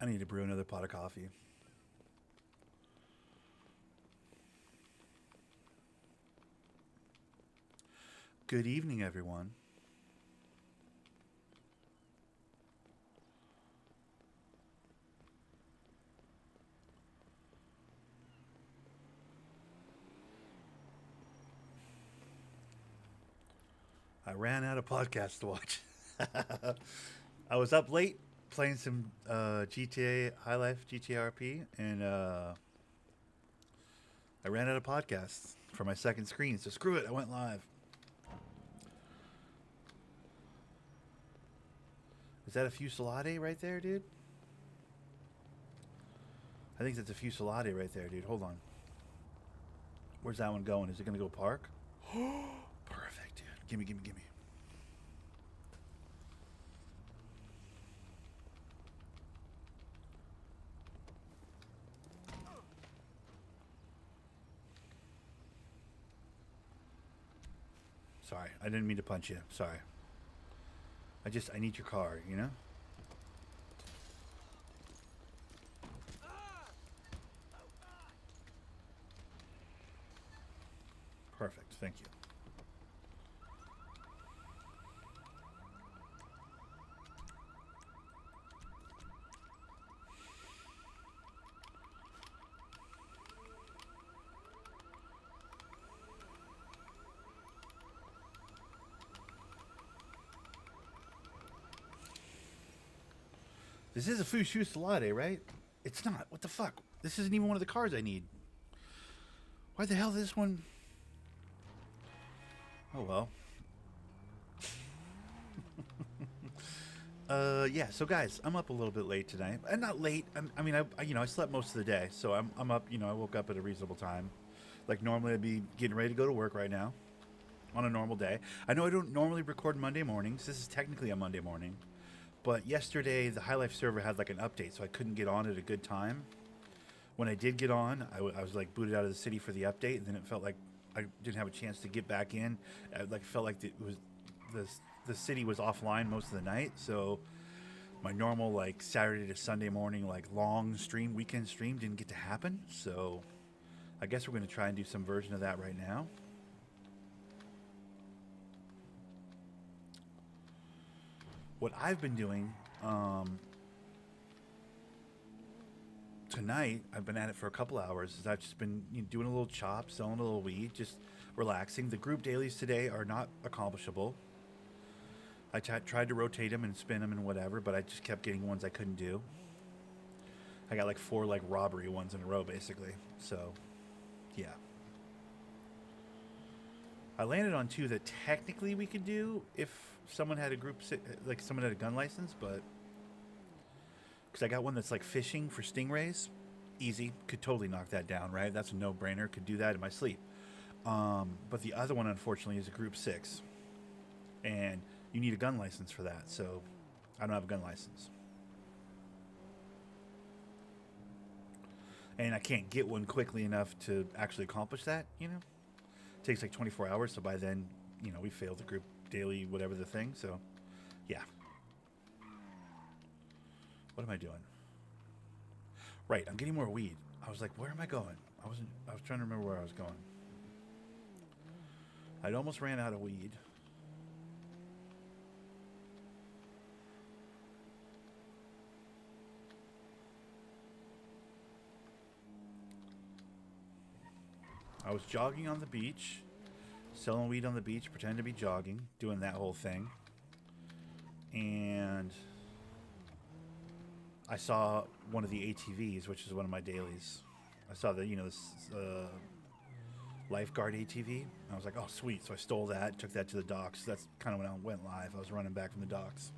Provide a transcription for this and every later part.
I need to brew another pot of coffee. Good evening, everyone. I ran out of podcasts to watch. I was up late playing some GTA Highlife GTA RP, and I ran out of podcasts for my second screen. So screw it, I went live. Is that a Fusilade right there, dude? I think that's a Fusilade right there, dude. Hold on. Where's that one going? Is it gonna go park? Perfect, dude. Gimme, gimme, gimme. Sorry, I didn't mean to punch you. Sorry. I need your car, you know? Perfect, thank you. This is a Fushu Salade, right? It's not. What the fuck? This isn't even one of the cars I need. Why the hell is this one? Oh well. Yeah. So guys, I'm up a little bit late tonight, and not late. I slept most of the day, so I'm up. I woke up at a reasonable time. Like normally, I'd be getting ready to go to work right now on a normal day. I know I don't normally record Monday mornings. This is technically a Monday morning, but yesterday the High Life server had like an update, so I couldn't get on at a good time. When I did get on, I was like booted out of the city for the update, and then it felt like I didn't have a chance to get back in. I like felt like it was the the city was offline most of the night, so my normal like Saturday to Sunday morning like long stream weekend stream didn't get to happen. So I guess we're going to try and do some version of that right now. What I've been doing tonight, I've been at it for a couple hours. Is I've just been doing a little chop, selling a little weed, just relaxing. The group dailies today are not accomplishable. I tried to rotate them and spin them and whatever, but I just kept getting ones I couldn't do. I got like 4 like robbery ones in a row basically. So, yeah. I landed on 2 that technically we could do if someone had a like someone had a gun license, but because I got one that's like fishing for stingrays, easy, could totally knock that down, right? That's a no-brainer. Could do that in my sleep. But the other one, unfortunately, is a Group 6, and you need a gun license for that. So I don't have a gun license, and I can't get one quickly enough to actually accomplish that. It takes like 24 hours. So by then, we failed the group daily, whatever the thing. So, yeah. What am I doing? Right, I'm getting more weed. I was like, where am I going? I was trying to remember where I was going. I'd almost ran out of weed. I was jogging on the beach, selling weed on the beach, pretending to be jogging, doing that whole thing. And I saw one of the ATVs, which is one of my dailies. I saw this lifeguard ATV. I was like, oh, sweet. So I stole that, took that to the docks. That's kind of when I went live. I was running back from the docks.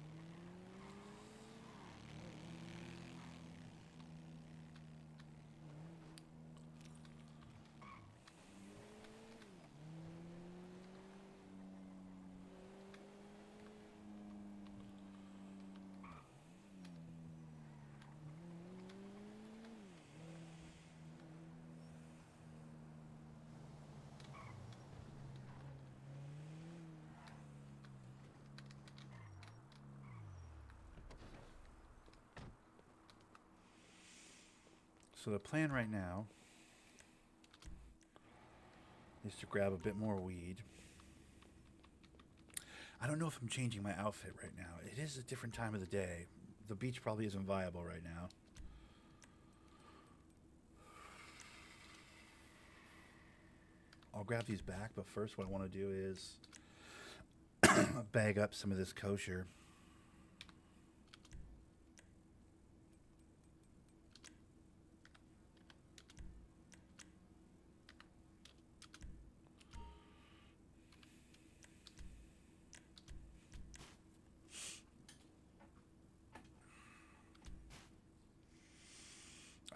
So the plan right now is to grab a bit more weed. I don't know if I'm changing my outfit right now. It is a different time of the day. The beach probably isn't viable right now. I'll grab these back, but first what I want to do is bag up some of this kosher.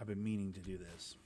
I've been meaning to do this.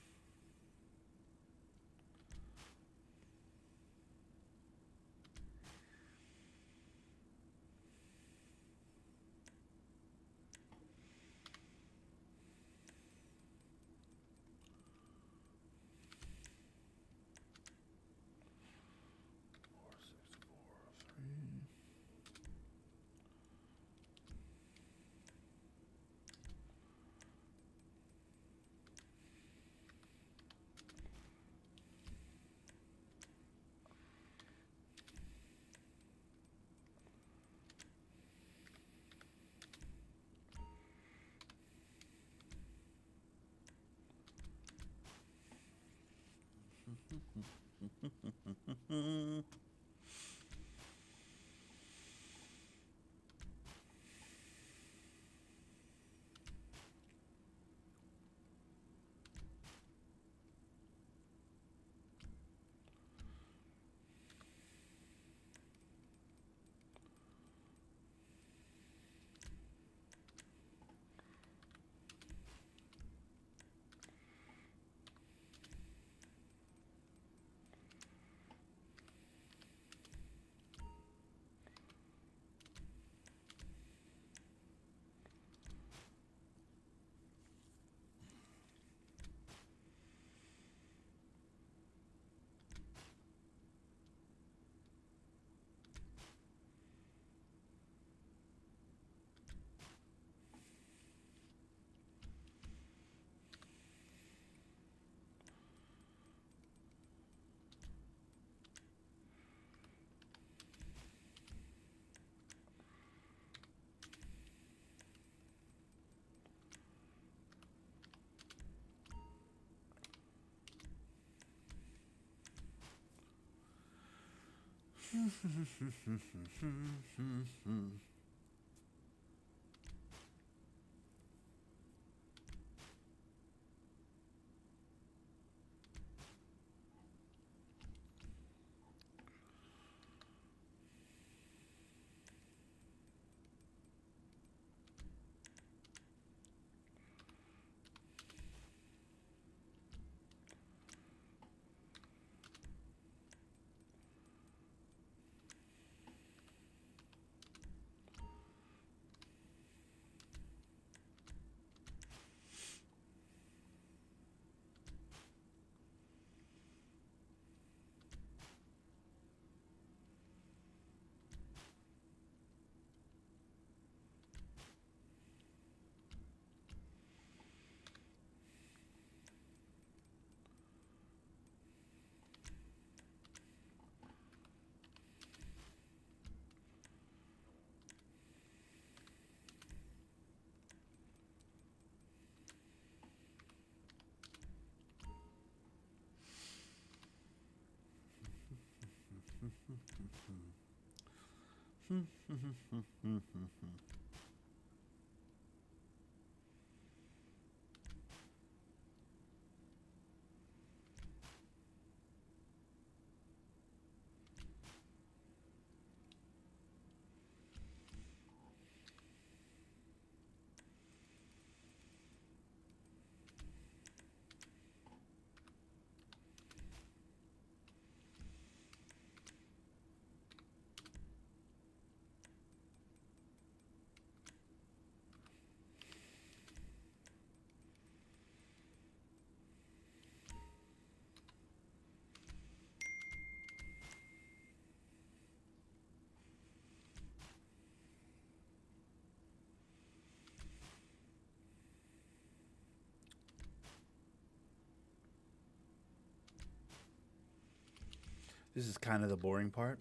This is kind of the boring part.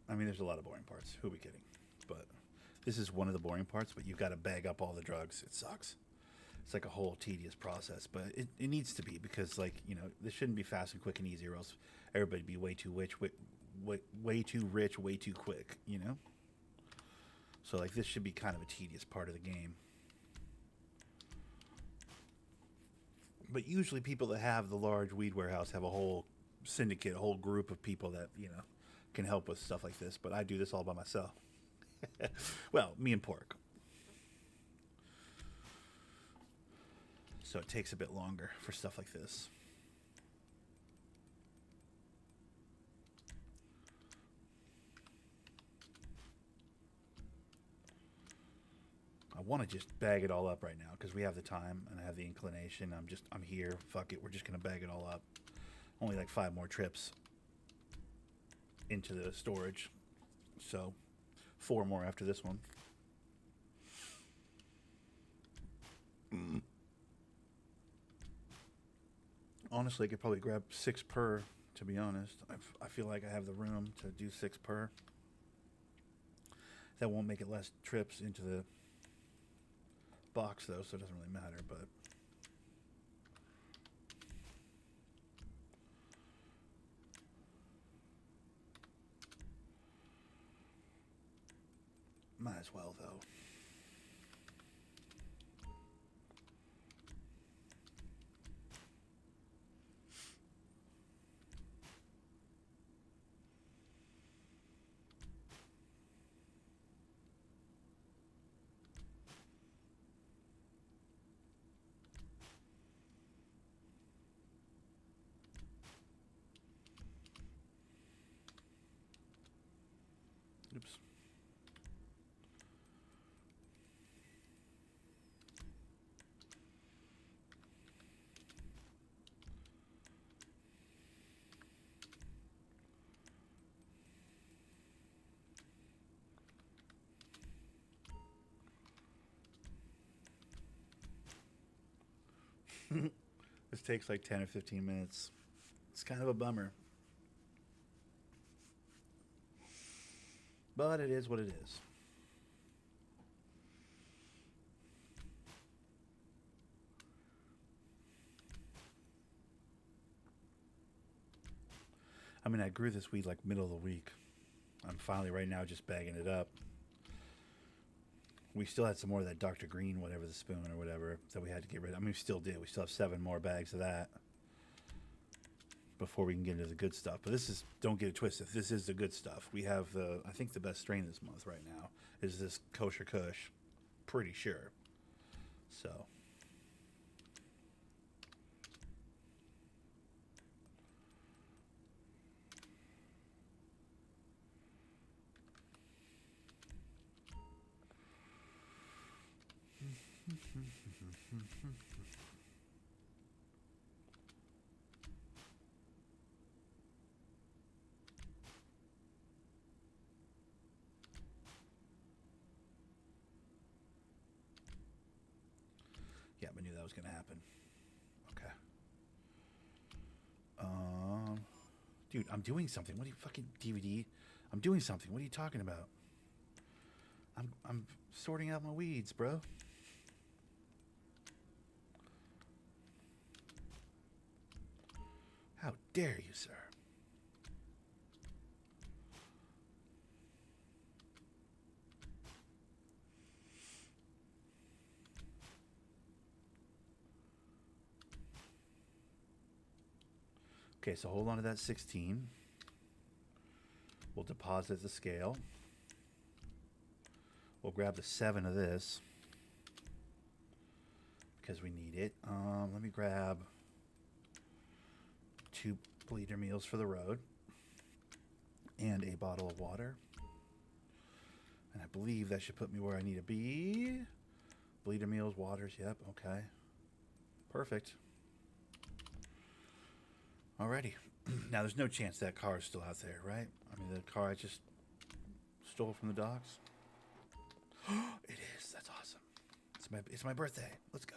I mean, there's a lot of boring parts. Who are we kidding? But this is one of the boring parts, but you've got to bag up all the drugs. It sucks. It's like a whole tedious process, but it needs to be because, like, you know, this shouldn't be fast and quick and easy, or else everybody'd be way too rich, way too rich, way too quick, you know? So, like, this should be kind of a tedious part of the game. But usually people that have the large weed warehouse have a whole syndicate, a whole group of people that, you know, can help with stuff like this. But I do this all by myself. Well, me and Pork. So it takes a bit longer for stuff like this. I want to just bag it all up right now because we have the time and I have the inclination. I'm here. Fuck it. We're just going to bag it all up. Only like 5 more trips into the storage. So 4 more after this one. Honestly, I could probably grab 6 per, to be honest. I feel like I have the room to do 6 per. That won't make it less trips into the box, though, so it doesn't really matter, but... Might as well, though. Oops. This takes like 10 or 15 minutes. It's kind of a bummer. But it is what it is. I mean, I grew this weed like middle of the week. I'm finally right now just bagging it up. We still had some more of that Dr. Green, whatever, the spoon or whatever, that we had to get rid of. I mean, we still did. We still have 7 more bags of that before we can get into the good stuff. But this is, don't get it twisted, this is the good stuff. We have the, I think the best strain this month right now is this Kosher Kush. Pretty sure. So. Yeah, I knew that was going to happen. Okay. Dude, I'm doing something. What are you fucking DVD? I'm doing something. What are you talking about? I'm sorting out my weeds, bro. How dare you, sir? Okay, so hold on to that 16. We'll deposit the scale. We'll grab the 7 of this because we need it. Let me grab 2 bleeder meals for the road and a bottle of water. And I believe that should put me where I need to be. Bleeder meals, waters, yep, okay. Perfect. Alrighty. Now, there's no chance that car is still out there, right? I mean, the car I just stole from the docks. It is. That's awesome. It's my birthday. Let's go.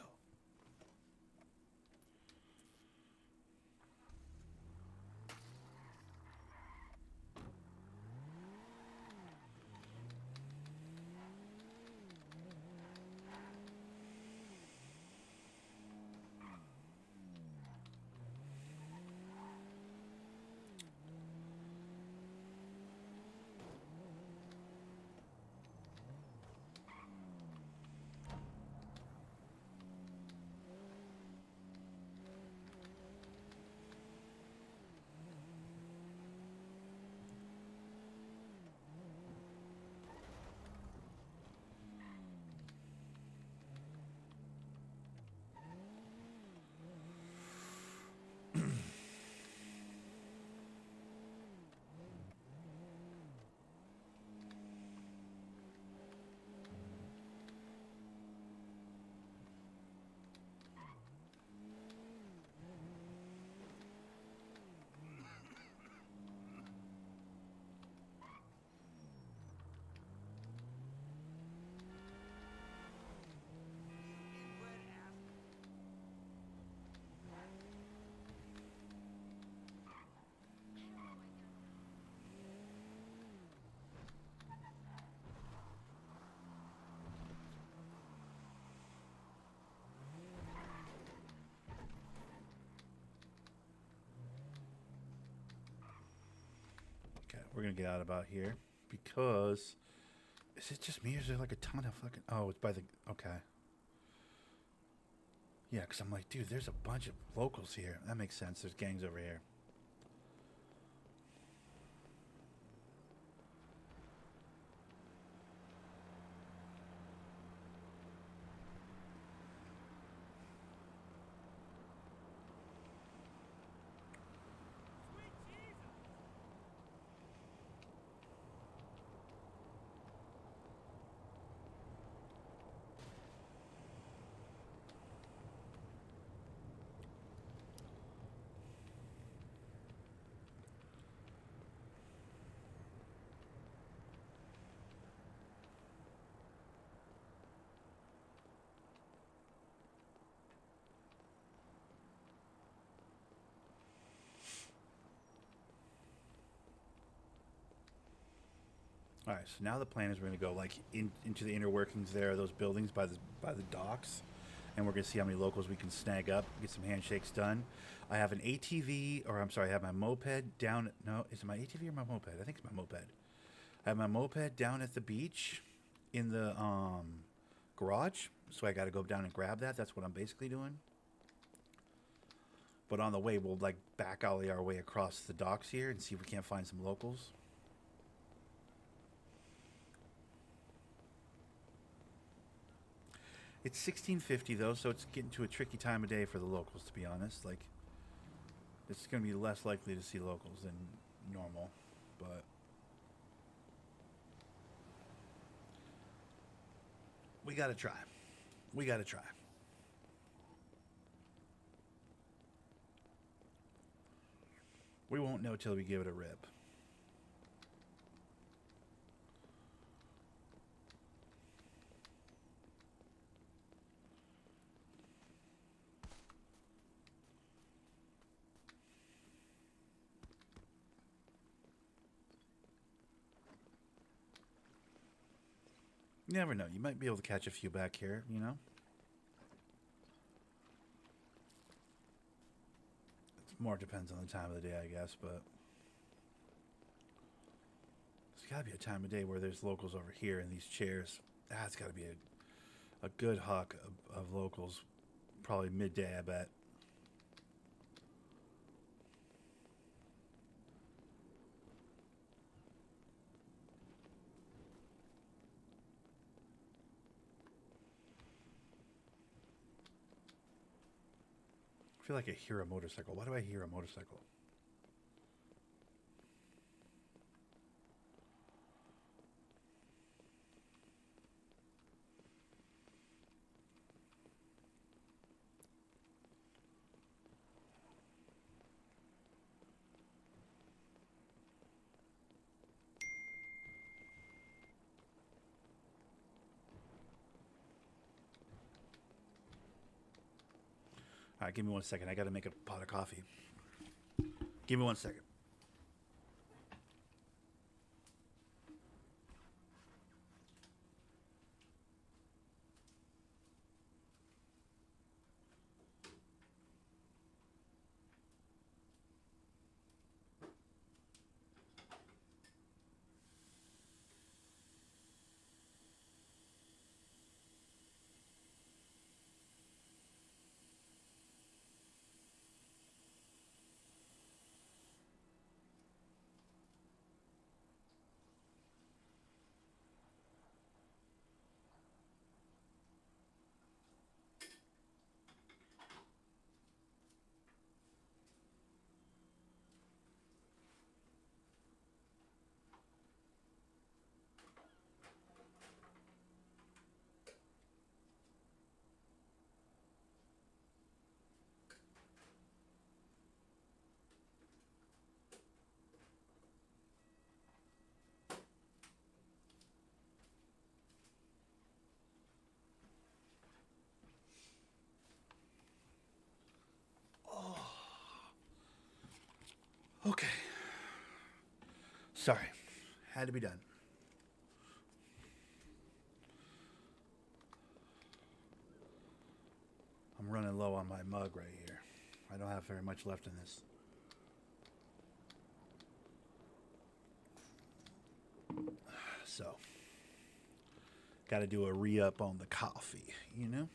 we're gonna get out about here because is it just me or is there like a ton of fucking? Oh, it's by the okay. Yeah, because I'm like, dude, there's a bunch of locals here. That makes sense. There's gangs over here. All right, so now the plan is we're going to go like into the inner workings there, those buildings by the docks, and we're going to see how many locals we can snag up, get some handshakes done. I have an ATV, or I'm sorry, I have my moped down. No, is it my ATV or my moped? I think it's my moped. I have my moped down at the beach, in the garage. So I got to go down and grab that. That's what I'm basically doing. But on the way, we'll like back alley our way across the docks here and see if we can't find some locals. It's 1650 though, so it's getting to a tricky time of day for the locals, to be honest. Like, it's going to be less likely to see locals than normal, but we got to try. We got to try. We won't know till we give it a rip. You never know. You might be able to catch a few back here, you know? It more depends on the time of the day, I guess, but there's got to be a time of day where there's locals over here in these chairs. That's got to be a good hawk of locals. Probably midday, I bet. I feel like I hear a motorcycle. Why do I hear a motorcycle? All right, give me 1 second. I got to make a pot of coffee. Give me 1 second. Okay. Sorry. Had to be done. I'm running low on my mug right here. I don't have very much left in this. So, got to do a re-up on the coffee, you know?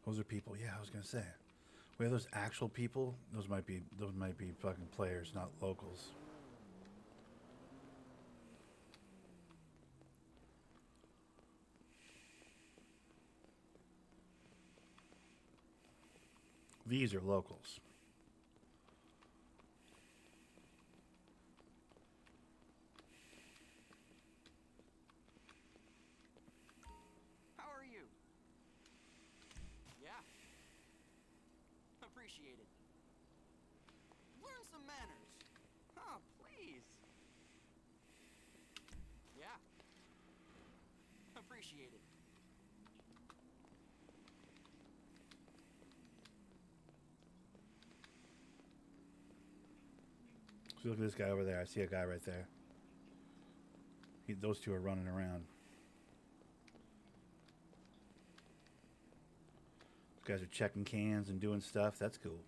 Those are people. Yeah, I was gonna say. Wait, are those actual people? Those might be fucking players, not locals. These are locals. How are you? Yeah. Appreciate it. Learn some manners. Oh, please. Yeah. Appreciate it. So look at this guy over there. I see a guy right there. Those two are running around. These guys are checking cans and doing stuff. That's cool.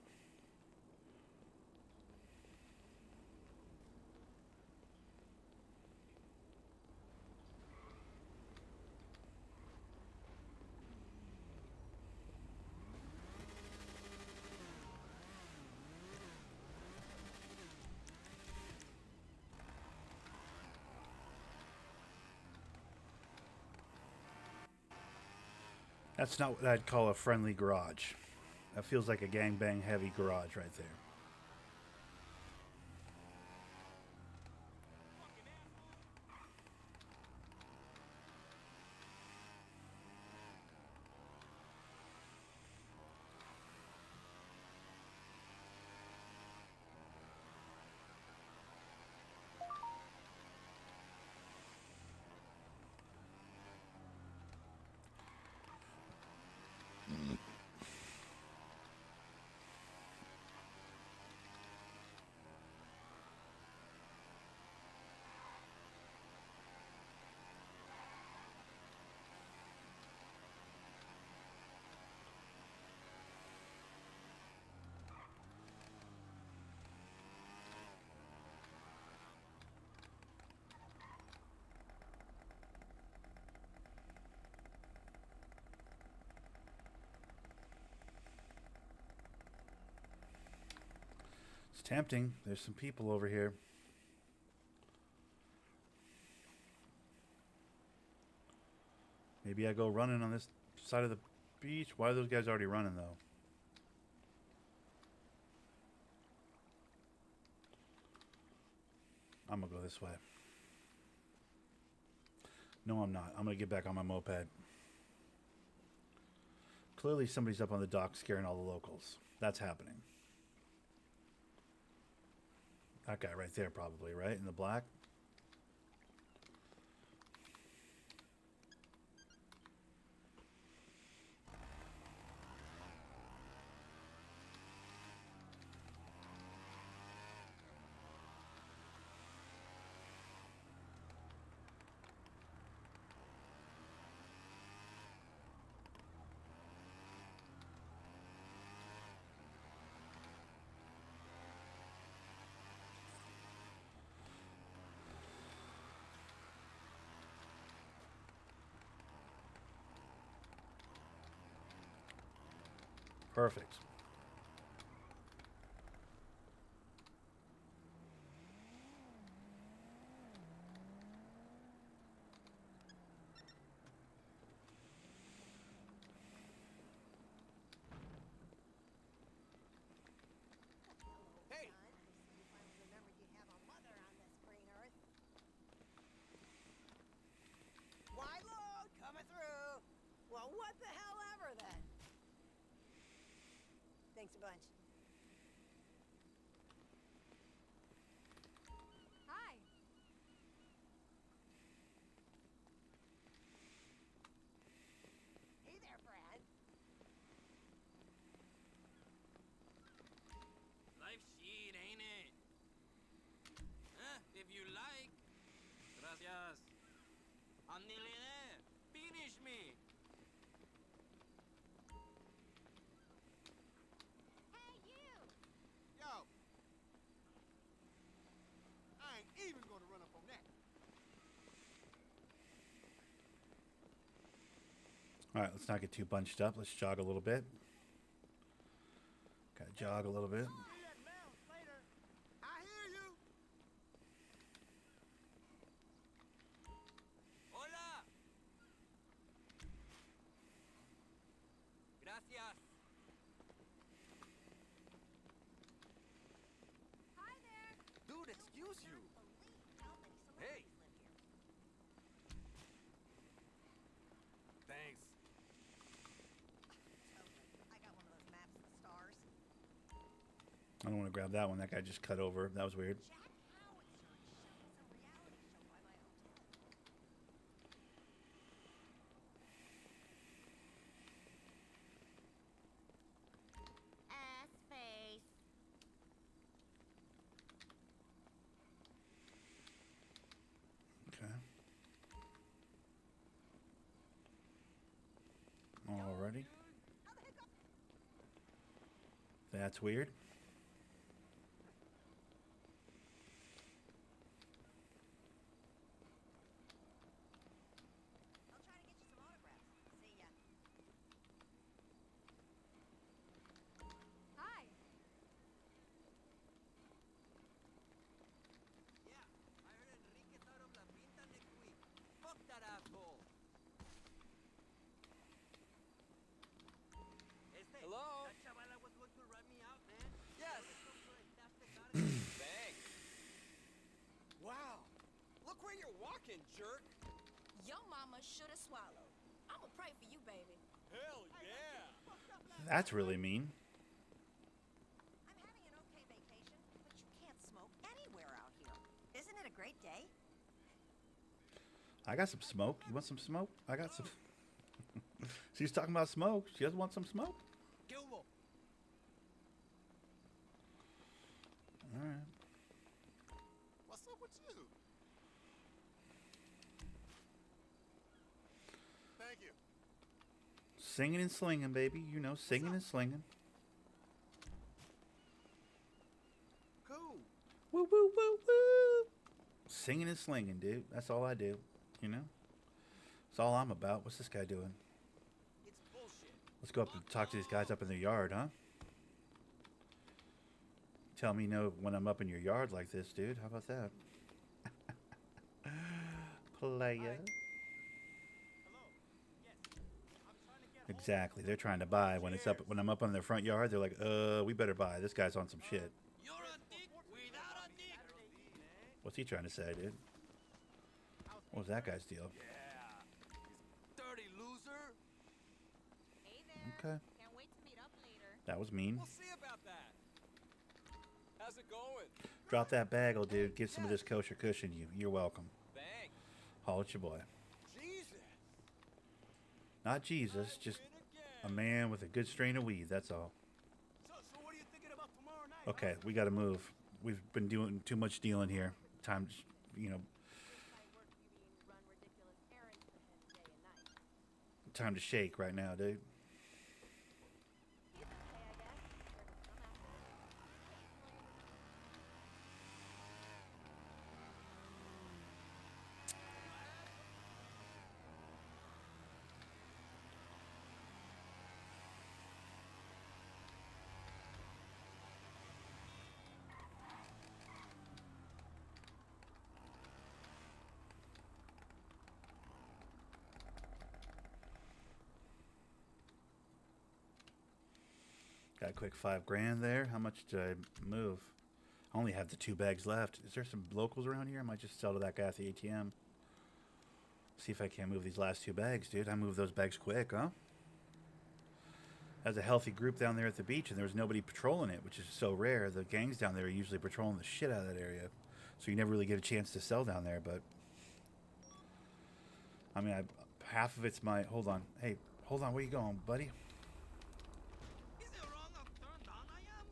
That's not what I'd call a friendly garage. That feels like a gangbang heavy garage right there. It's tempting. There's some people over here. Maybe I go running on this side of the beach. Why are those guys already running, though? I'm going to go this way. No, I'm not. I'm going to get back on my moped. Clearly, somebody's up on the dock scaring all the locals. That's happening. That guy right there, probably, right? In the black? Perfect. Hey! Wide load coming through. Well, what the hell ever then? Thanks a bunch. Hi. All right, let's not get too bunched up. Let's jog a little bit. Gotta jog a little bit. See you at Mounds later. I hear you. Hola. Gracias. Hi there. Dude, excuse you. Believe how many Hey. celebrities live here. Thanks. Totally. I got one of those maps of the stars. I don't want to grab that one. That guy just cut over. That was weird. Jack Howitzer is showing some reality show by my hotel. Ass face. Okay. Alrighty. That's weird. I'll try to get you some autographs. See ya. Hi. Yeah, I heard Enrique's out of La Pinta next week. Fuck that asshole. Hello? That chavala was going to run me out, man. Yes. Thanks. Wow. Look where you're walking, jerk. Your mama should have swallowed. I'ma pray for you, baby. Hell yeah. That's really mean. I'm having an okay vacation, but you can't smoke anywhere out here. Isn't it a great day? I got some smoke. You want some smoke? I got some. She's talking about smoke. She doesn't want some smoke? ¿Qué hubo? Alright. What's up with you? Thank you. Singing and slinging, baby. You know, singing and slinging. Cool. Woo, woo, woo, woo. Singing and slinging, dude. That's all I do. You know? That's all I'm about. What's this guy doing? It's bullshit. Let's go up and talk to these guys up in their yard, huh? Tell me no when I'm up in your yard like this, dude. How about that? Playa. Hello. Yes. I'm trying to get Exactly. They're trying to buy when it's up when I'm up on their front yard. They're like, we better buy. This guy's on some shit. You're a dick without a dick. What's he trying to say, dude? What was that guy's deal? Yeah. Dirty loser. Hey there. Okay. Can't wait to meet up later. That was mean. We'll see about that. How's it going? Drop that bagel, dude. Get some of this kosher cushion you. You're welcome. Thanks. Holla at your boy. Jesus. Not Jesus, just Win a again. man with a good strain of weed. That's all. So what are you thinking about tomorrow night? Okay, we got to move. We've been doing too much dealing here. Time, you know, I work you mean run ridiculous errands for him day and night. time to shake right now, dude. He's okay, I guess. There was some after Got a quick $5,000 there. How much did I move? I only have the 2 bags left. Is there some locals around here? I might just sell to that guy at the ATM. See if I can't move these last 2 bags, dude. I moved those bags quick, huh? There's a healthy group down there at the beach, and there was nobody patrolling it, which is so rare. The gangs down there are usually patrolling the shit out of that area, so you never really get a chance to sell down there. But I mean, half of it's my. Hold on, hey, hold on. Where you going, buddy? Is it wrong how turned on I am?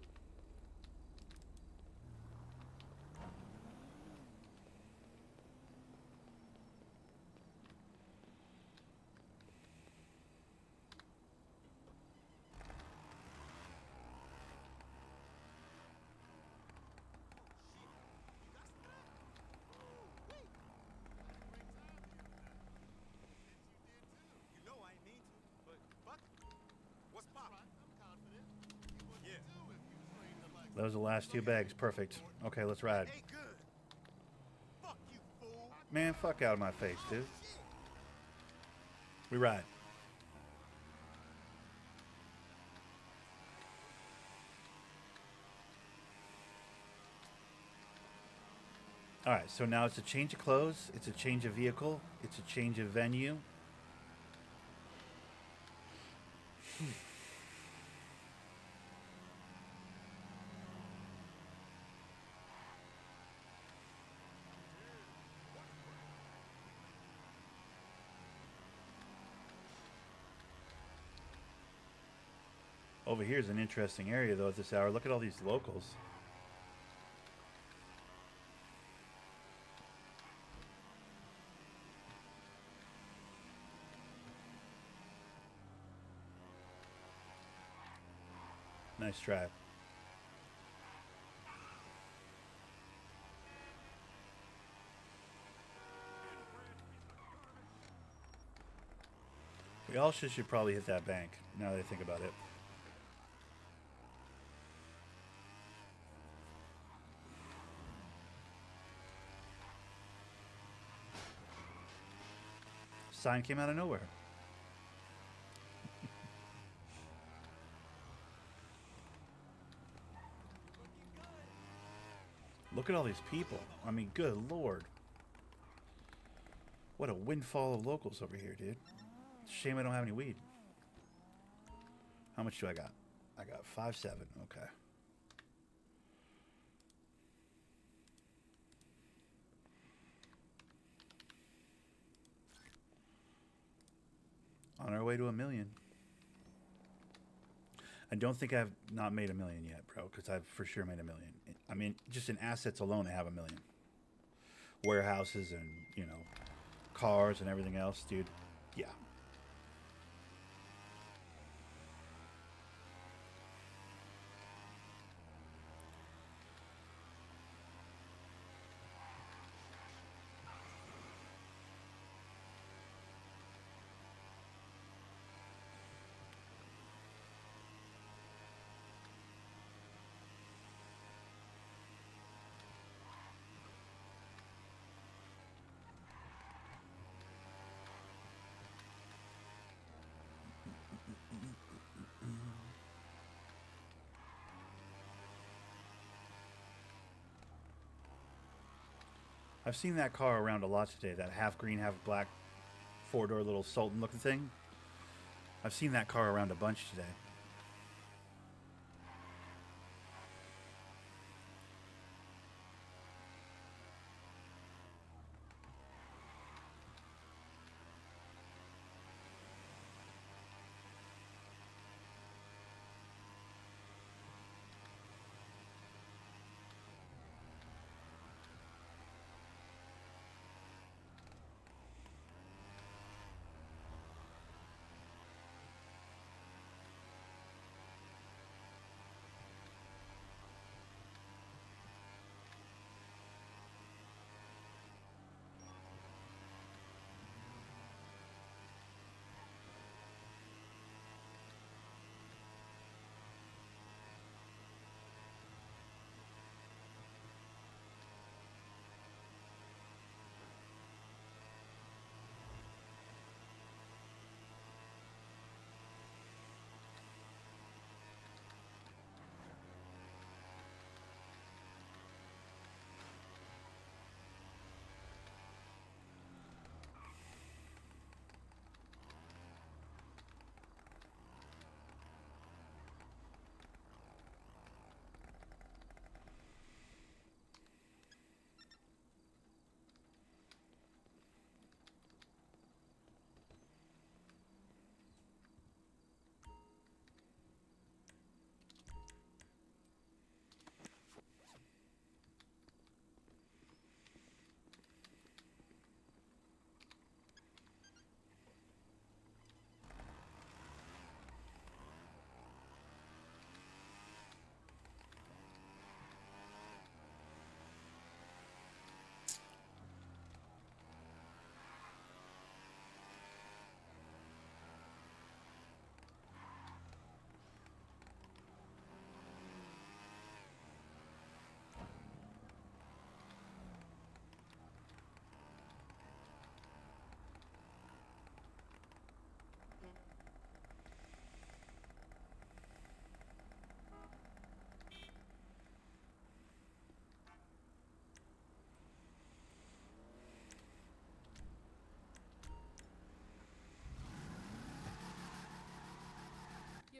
You know I ain't mean to. Those are the last two bags. Perfect. Okay, let's ride. Ain't good. Fuck you, fool. Man, fuck out of my face, dude. We ride. All right, so now it's a change of clothes, it's a change of vehicle, it's a change of venue. Over here is an interesting area, though, at this hour. Look at all these locals. Nice drive. We all should probably hit that bank, now that I think about it. Sign came out of nowhere. Look at all these people. I mean, good lord. What a windfall of locals over here, dude. Shame I don't have any weed. How much do I got? I got 5.7. Okay. On our way to 1 million. I don't think I've not made 1 million yet, bro, because I've for sure made 1 million. I mean, just in assets alone, I have 1 million. Warehouses and, you know, cars and everything else, dude. Yeah. I've seen that car around a lot today, that half green, half black, four-door little Sultan looking thing. I've seen that car around a bunch today.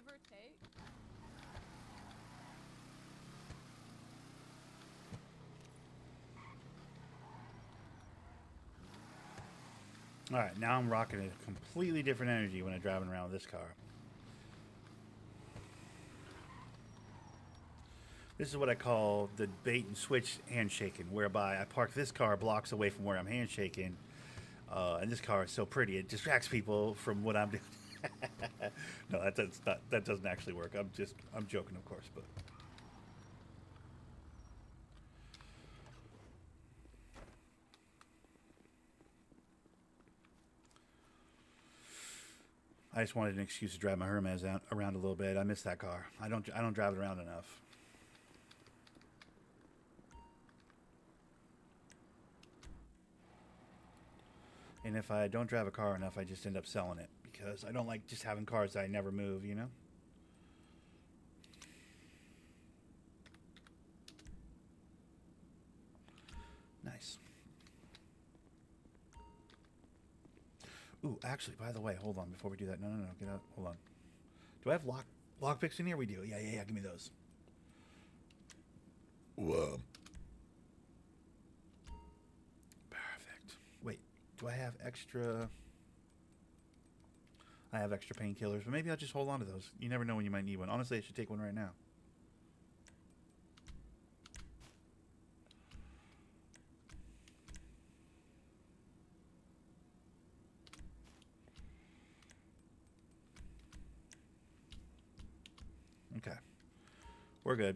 give or take. All right, now I'm rocking a completely different energy when I'm driving around with this car. This is what I call the bait and switch handshaking, whereby I park this car blocks away from where I'm handshaking, and this car is so pretty it distracts people from what I'm doing. No, that doesn't actually work. I'm joking, of course, but. I just wanted an excuse to drive my Hermes around a little bit. I miss that car. I don't drive it around enough. And if I don't drive a car enough, I just end up selling it because I don't like just having cars that I never move, you know? Nice. Ooh, actually, by the way, hold on before we do that. No, get out. Hold on. Do I have lock picks in here? We do. Yeah. Give me those. Whoa. Perfect. Wait, do I have extra? I have extra painkillers, but maybe I'll just hold on to those. You never know when you might need one. Honestly, I should take one right now. Okay. We're good.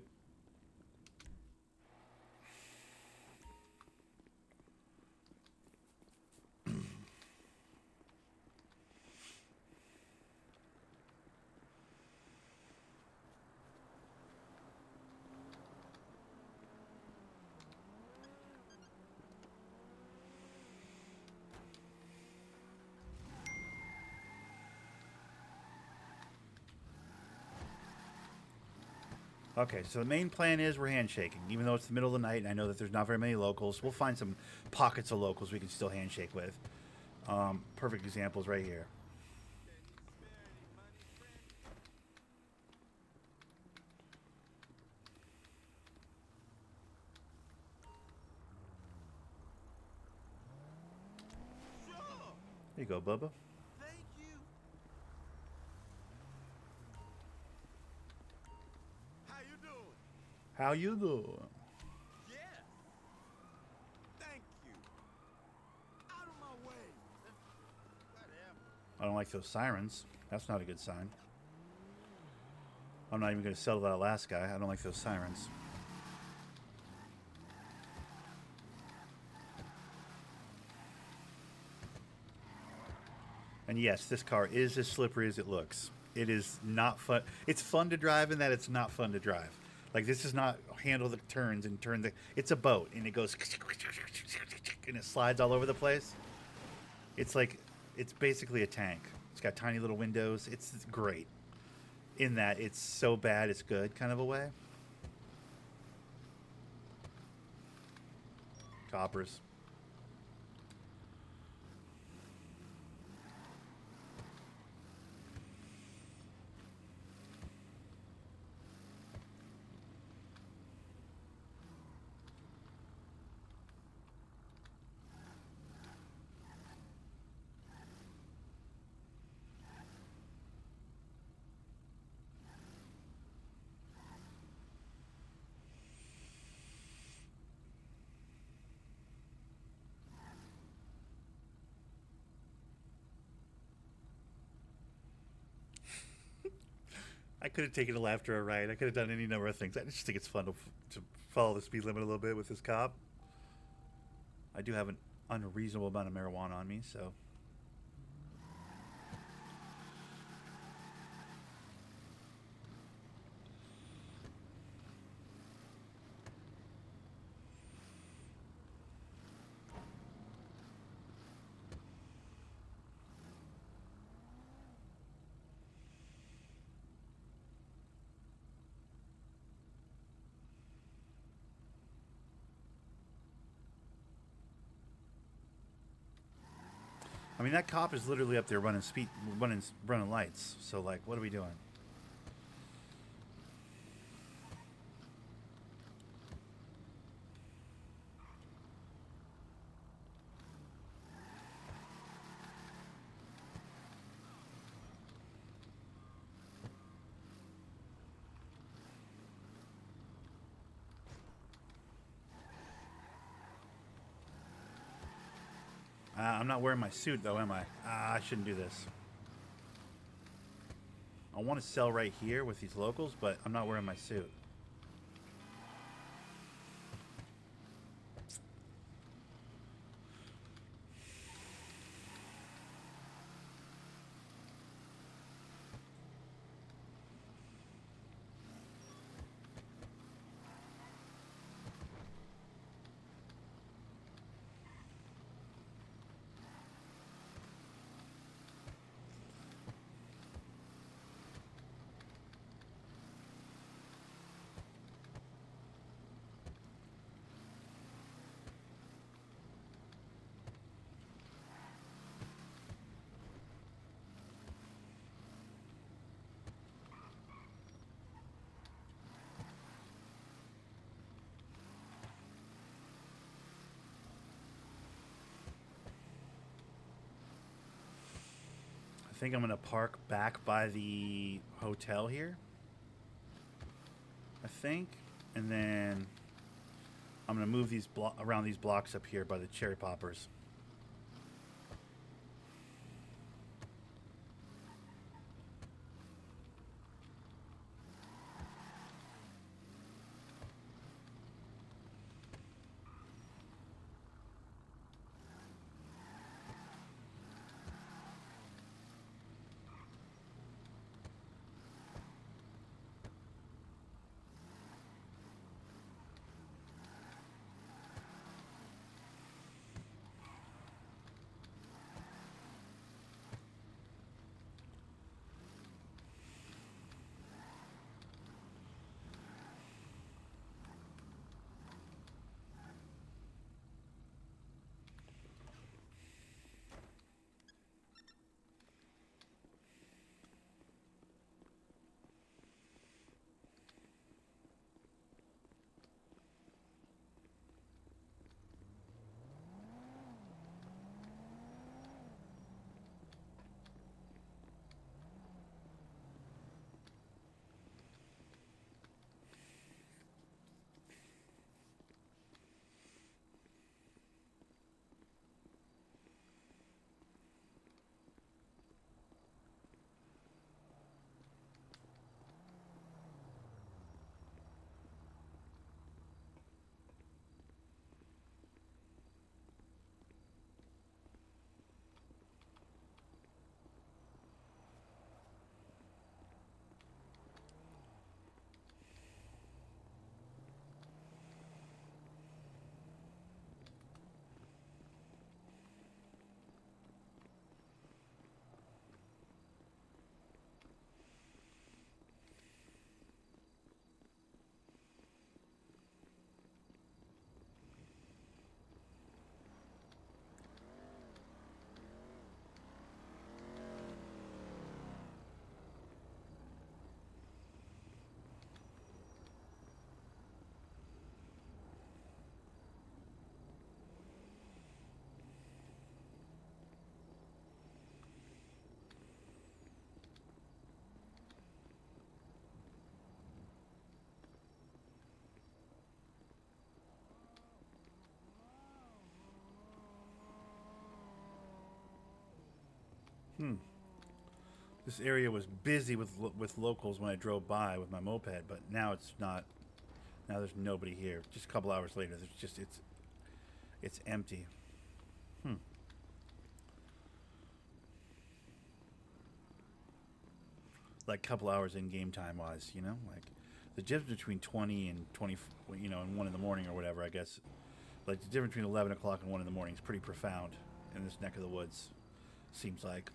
Okay, so the main plan is we're handshaking. Even though it's the middle of the night and I know that there's not very many locals, we'll find some pockets of locals we can still handshake with. Perfect examples right here. Sure. There you go, Bubba. Thank you. How you doing? How you doing? Yeah. Thank you. Out of my way. Whatever. I don't like those sirens. That's not a good sign. I'm not even going to settle that last guy. I don't like those sirens. And yes, this car is as slippery as it looks. It is not fun. It's fun to drive in that it's not fun to drive. Like, this is not handle the turns and turn the... It's a boat, and it goes... And it slides all over the place. It's like... It's basically a tank. It's got tiny little windows. It's great. In that it's so bad it's good kind of a way. Coppers. I could have taken a left or a right. I could have done any number of things. I just think it's fun to follow the speed limit a little bit with this cop. I do have an unreasonable amount of marijuana on me, so... I mean, that cop is literally up there running lights. So, like, what are we doing? I'm not wearing my suit, though, am I? I shouldn't do this. I want to sell right here with these locals, but I'm not wearing my suit. I think I'm going to park back by the hotel here. I think. And then I'm going to move these around these blocks up here by the cherry poppers. This area was busy with locals when I drove by with my moped, but now it's not. Now there's nobody here. Just a couple hours later, there's just it's empty. Like a couple hours in game time wise, you know, like the difference between 20 and 20, you know, and 1 in the morning or whatever. I guess like the difference between 11 o'clock and 1 in the morning is pretty profound in this neck of the woods. Seems like.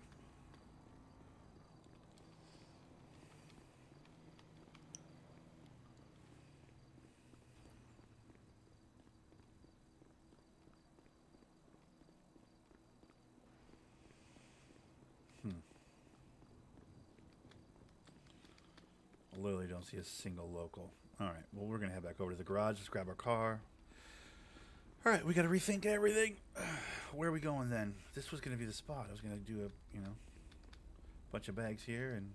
I literally don't see a single local. All right, well, we're going to head back over to the garage. Let's grab our car. All right, we got to rethink everything. Where are we going then? This was going to be the spot. I was going to do a, you know, bunch of bags here and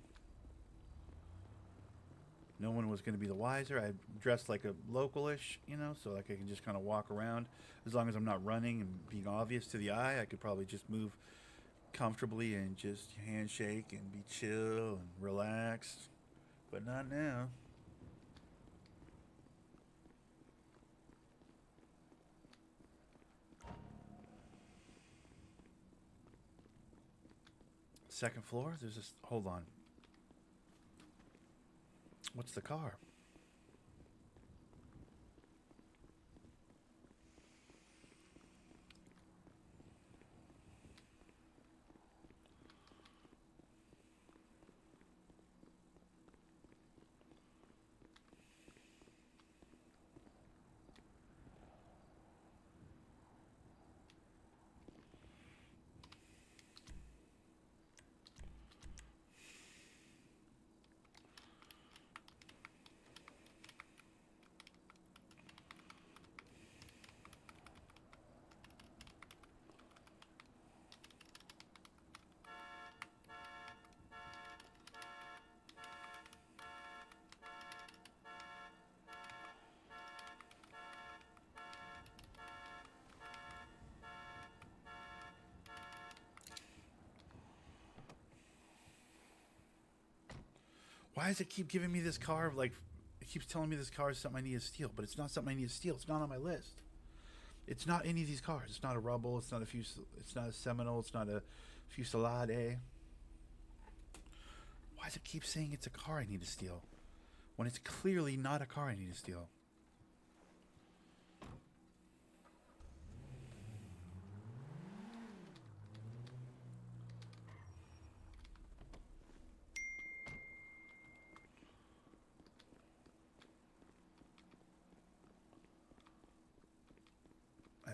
No one was going to be the wiser. I dressed like a localish, you know, so like I can just kind of walk around. As long as I'm not running and being obvious to the eye, I could probably just move comfortably and just handshake and be chill and relaxed. But not now. Second floor? There's this. Hold on. What's the car? Why does it keep giving me this car? Like, it keeps telling me this car is something I need to steal, but it's not something I need to steal. It's not on my list. It's not any of these cars. It's not a Rubble. It's not a It's not a Seminole. It's not a Fusilade. Why does it keep saying it's a car I need to steal when it's clearly not a car I need to steal?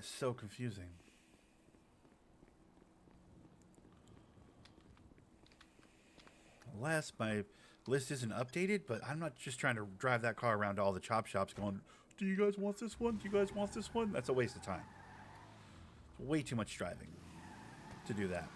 That's so confusing. Unless my list isn't updated, but I'm not just trying to drive that car around all the chop shops going, do you guys want this one? Do you guys want this one? That's a waste of time. It's way too much driving to do that.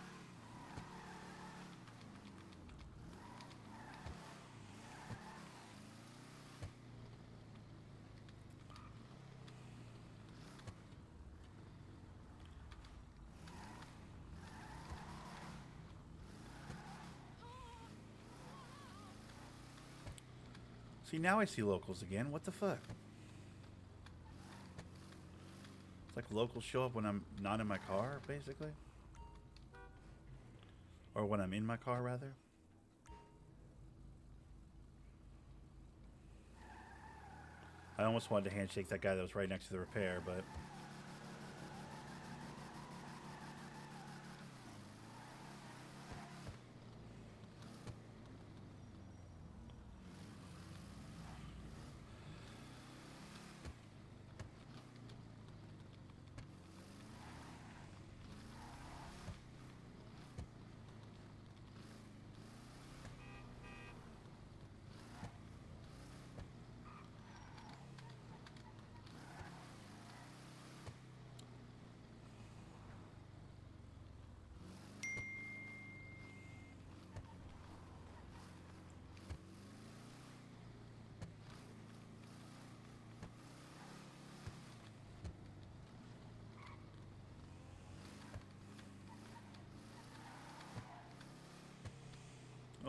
See, now I see locals again. What the fuck? It's like locals show up when I'm not in my car, basically. Or when I'm in my car, rather. I almost wanted to handshake that guy that was right next to the repair, but...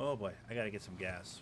Oh boy, I gotta get some gas.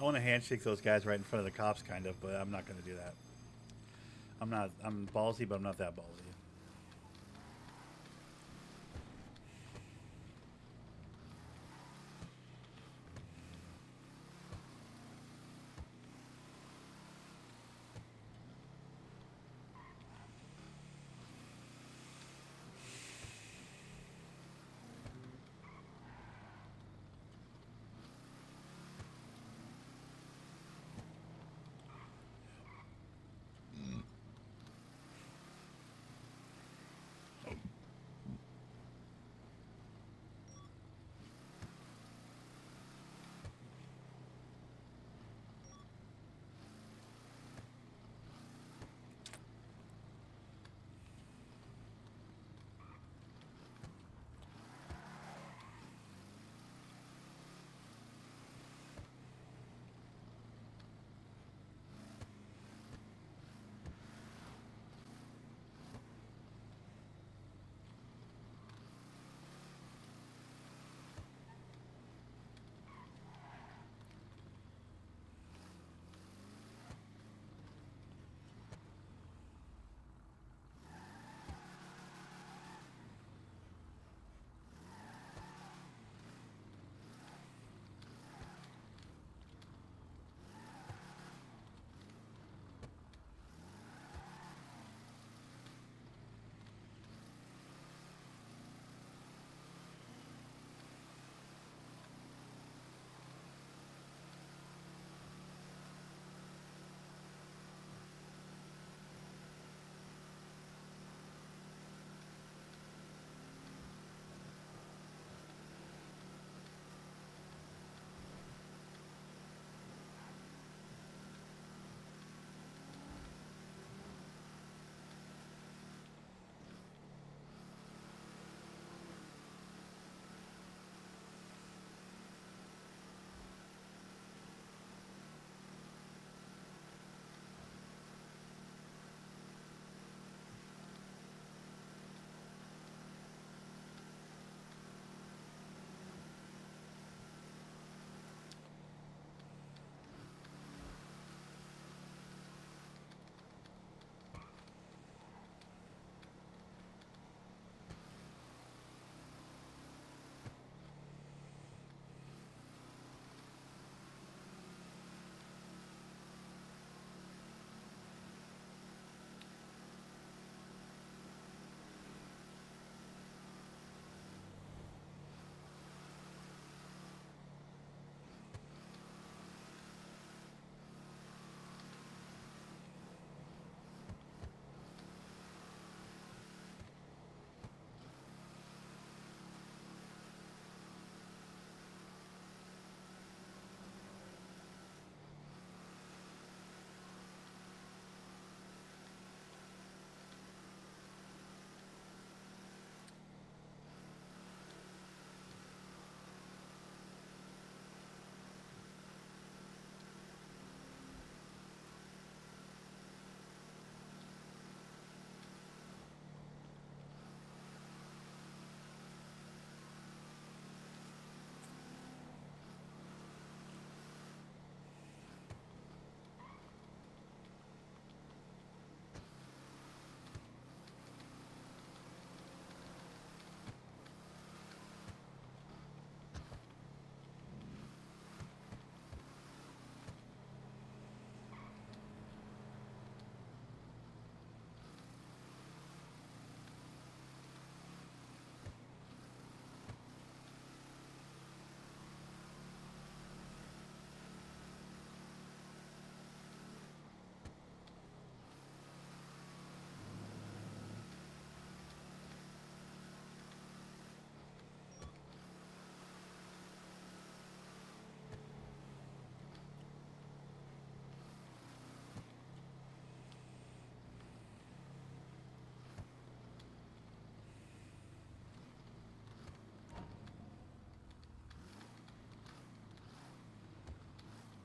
I want to handshake those guys right in front of the cops, kind of, but I'm not going to do that. I'm not. I'm ballsy, but I'm not that ballsy.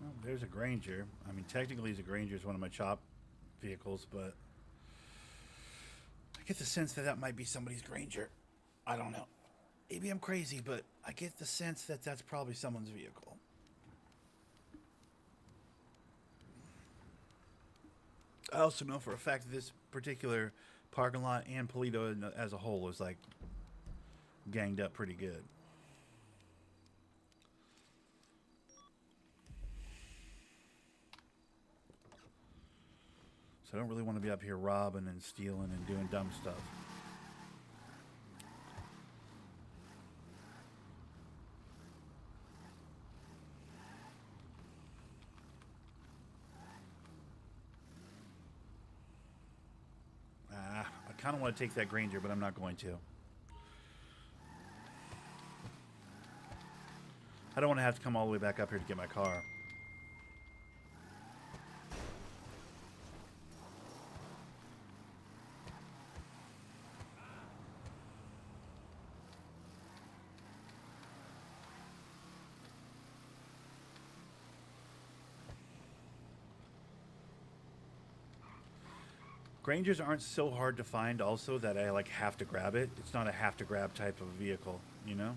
Well, there's a Granger. I mean, technically, the Granger is one of my chop vehicles, but I get the sense that that might be somebody's Granger. I don't know. Maybe I'm crazy, but I get the sense that that's probably someone's vehicle. I also know for a fact that this particular parking lot and Polito as a whole is like ganged up pretty good. So I don't really want to be up here robbing and stealing and doing dumb stuff. I kind of want to take that Granger, but I'm not going to. I don't want to have to come all the way back up here to get my car. Grangers aren't so hard to find also that I like have to grab it. It's not a have to grab type of vehicle, you know?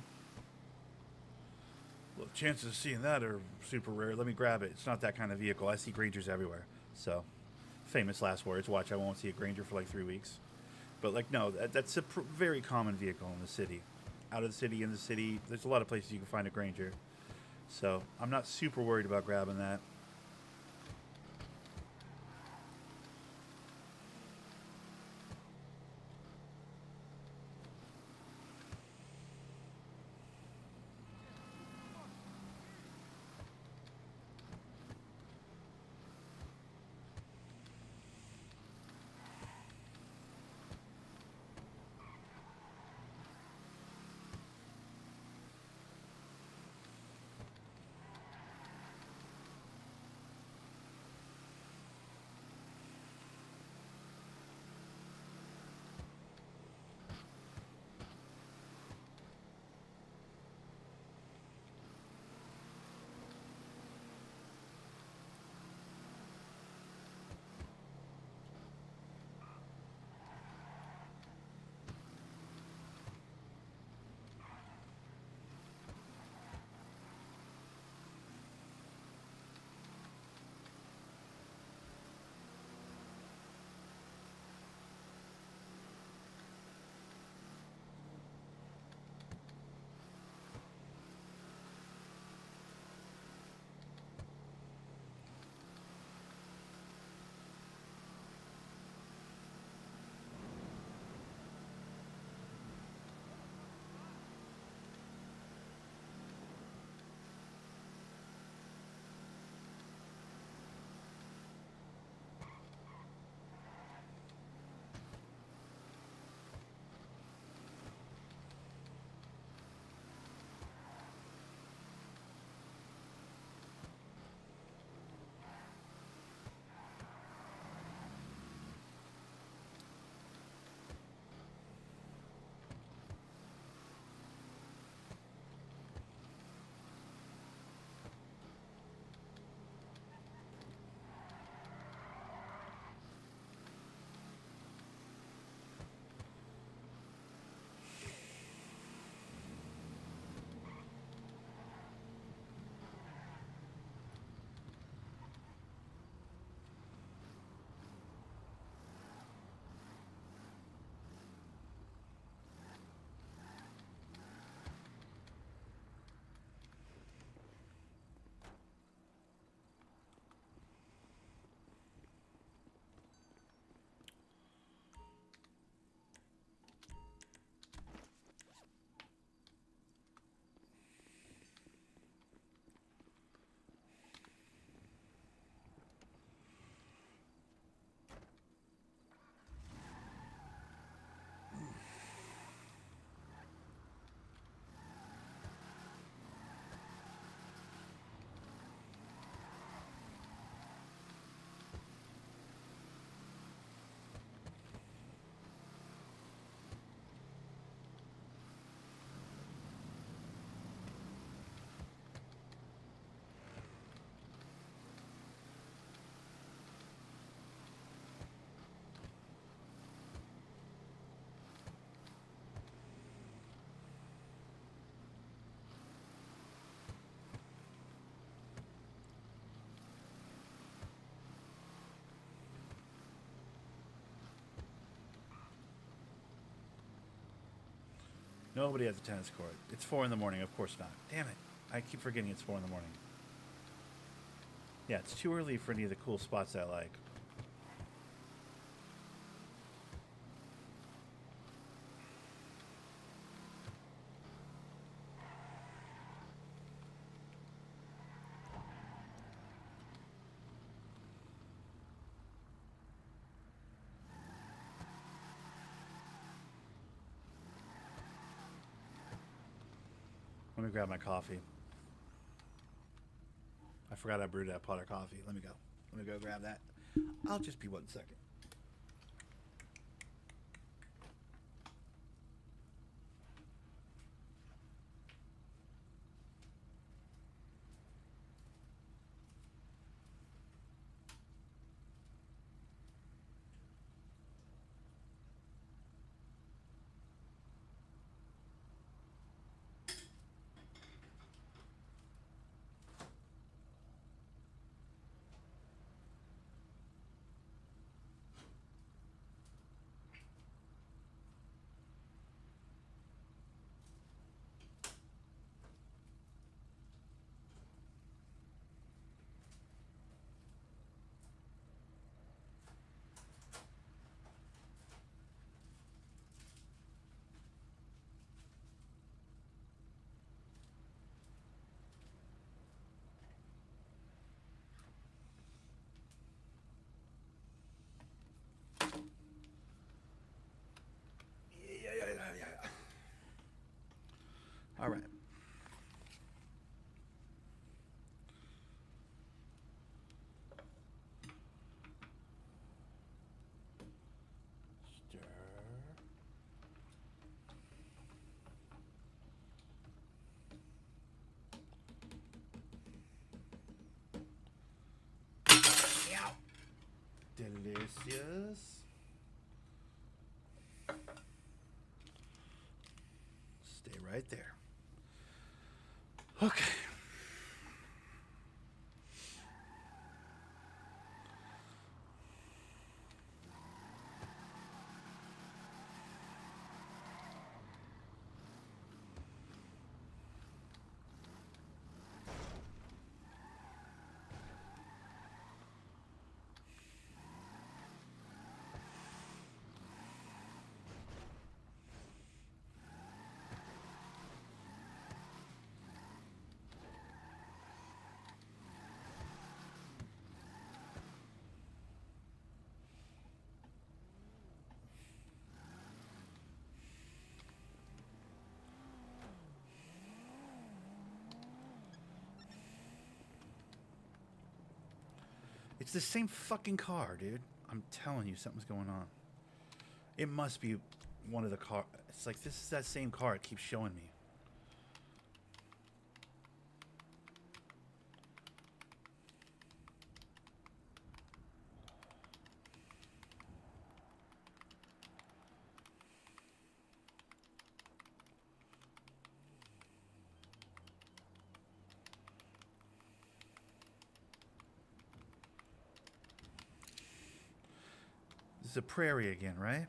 Well, chances of seeing that are super rare. Let me grab it. It's not that kind of vehicle. I see Grangers everywhere. So, famous last words. Watch, I won't see a Granger for like 3 weeks. But like, no, that's a very common vehicle in the city. Out of the city, in the city, there's a lot of places you can find a Granger. So, I'm not super worried about grabbing that. Nobody at the tennis court. It's 4 in the morning. Of course not. Damn it. I keep forgetting it's 4 in the morning. Yeah, it's too early for any of the cool spots I like. Let me grab my coffee. I forgot I brewed that pot of coffee. Let me go grab that. I'll just be 1 second. Yeah. All right. Stir. Delicious. Stay right there. Okay. It's the same fucking car, dude. I'm telling you, something's going on. It must be one of the car. It's like this is that same car. It keeps showing me. This is a prairie again, right?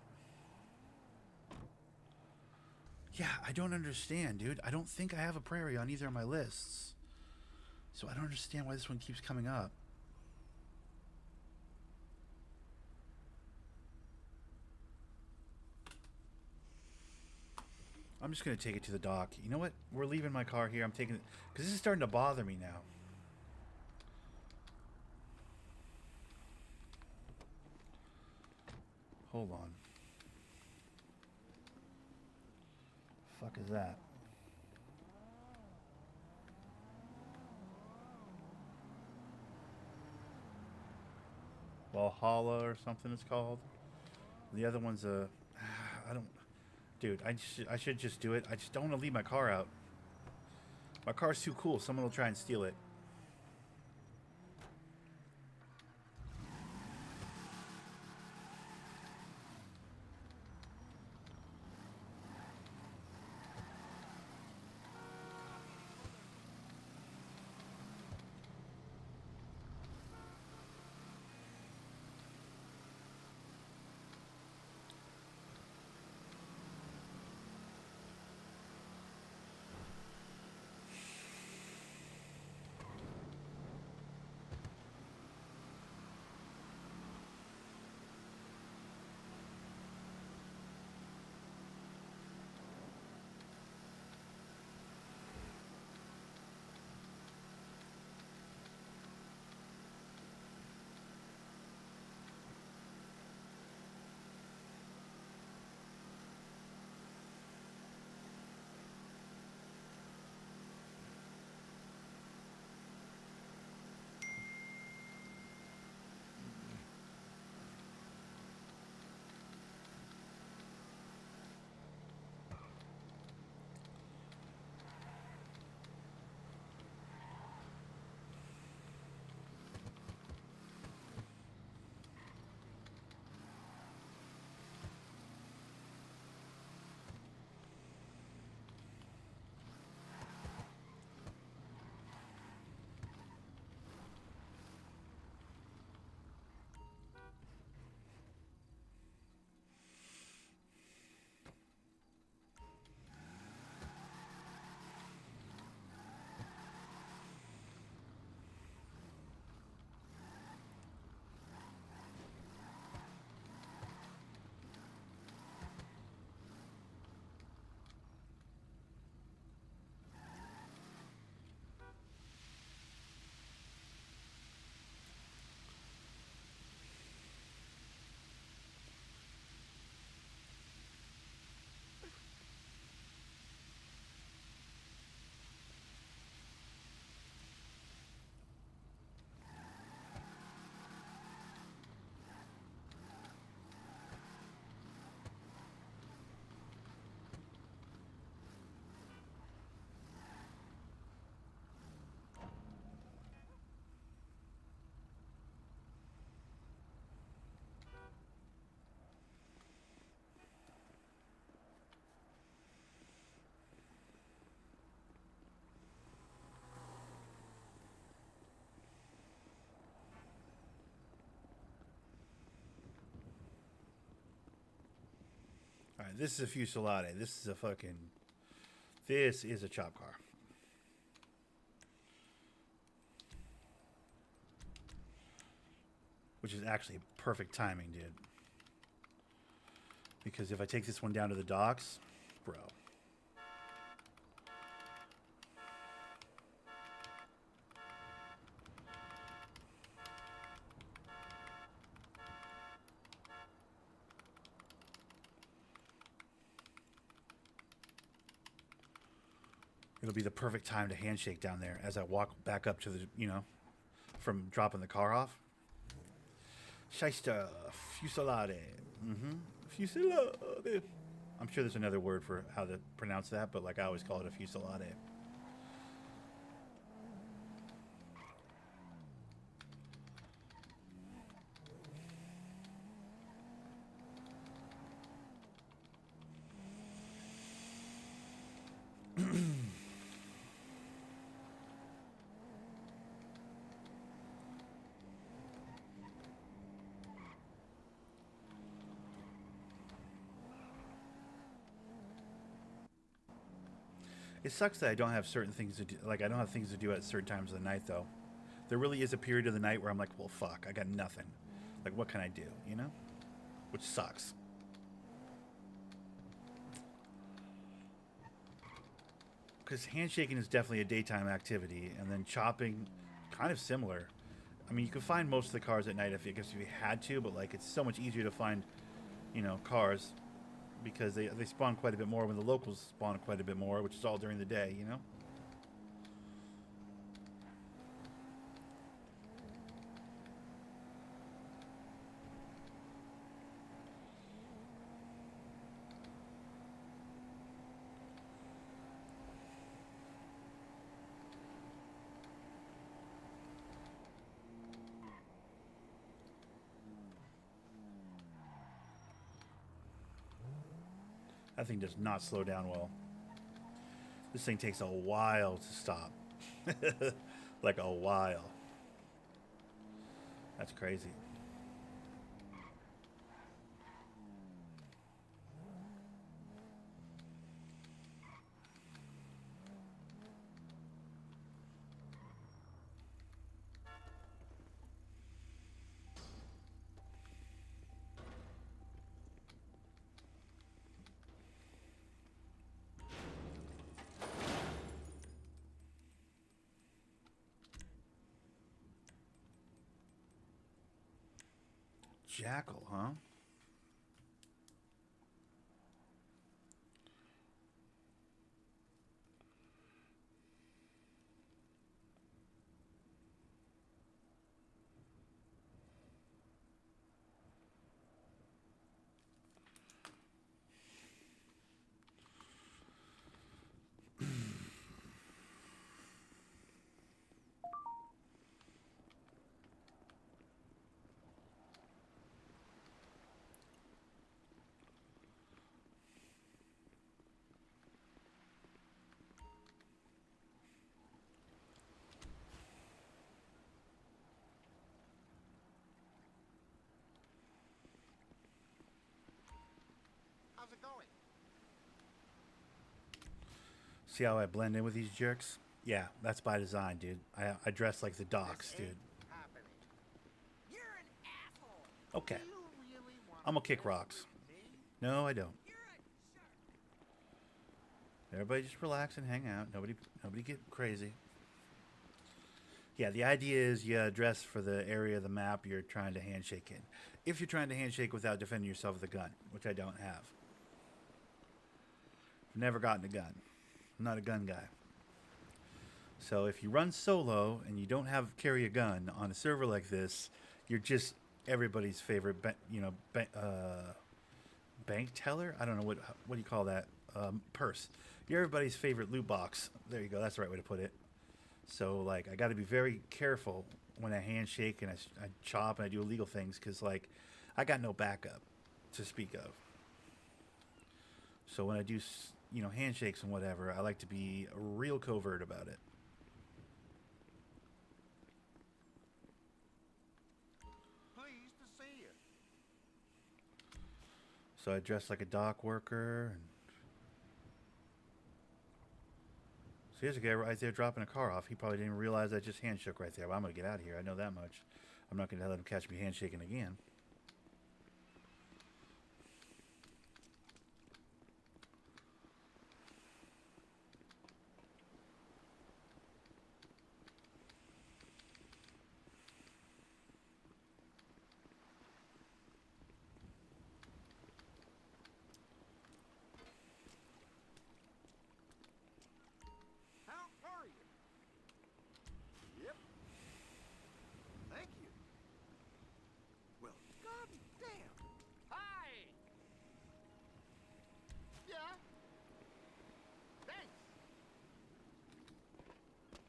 Yeah, I don't understand, dude. I don't think I have a prairie on either of my lists. So I don't understand why this one keeps coming up. I'm just going to take it to the dock. You know what? We're leaving my car here. I'm taking it because this is starting to bother me now. Hold on. Fuck is that? Valhalla or something it's called. The other one's a I don't dude, I should just do it. I just don't want to leave my car out. My car's too cool. Someone will try and steal it. this is a Fusilade. This is a fucking... This is a chop car. Which is actually perfect timing, dude. Because if I take this one down to the docks, bro. It'll be the perfect time to handshake down there as I walk back up to the, you know, from dropping the car off. Shyster, Fusilade. Fusilade. I'm sure there's another word for how to pronounce that, but like I always call it a Fusilade. It sucks that I don't have certain things to do. Like, I don't have things to do at certain times of the night, though. There really is a period of the night where I'm like, well, fuck, I got nothing. Like, what can I do, you know? Which sucks. Because handshaking is definitely a daytime activity, and then chopping, kind of similar. I mean, you can find most of the cars at night if you had to, but, like, it's so much easier to find, you know, cars. Because they spawn quite a bit more when the locals spawn quite a bit more, which is all during the day, you know? That thing does not slow down well. This thing takes a while to stop. Like a while. That's crazy. Jackal, huh? How's it going? See how I blend in with these jerks? Yeah, that's by design, dude. I dress like the docks, This dude. ain't happening. You're an asshole. Okay. Do you really want I'm gonna to kick go rocks. with me? No, I don't. You're a shark. Everybody just relax and hang out. Nobody get crazy. Yeah, the idea is you dress for the area of the map you're trying to handshake in. If you're trying to handshake without defending yourself with a gun, which I don't have. Never gotten a gun. I'm not a gun guy. So if you run solo and you don't carry a gun on a server like this, you're just everybody's favorite, bank teller. I don't know what do you call that? Purse. You're everybody's favorite loot box. There you go. That's the right way to put it. So like, I got to be very careful when I handshake and I chop and I do illegal things because like, I got no backup to speak of. So when I do, you know, handshakes and whatever, I like to be real covert about it. Pleased to see you. So I dressed like a dock worker. And so here's a guy right there dropping a car off. He probably didn't realize I just handshook right there. Well, I'm going to get out of here. I know that much. I'm not going to let him catch me handshaking again. How are you? Yep. Thank you. Well, god damn. Hi! Yeah? Thanks.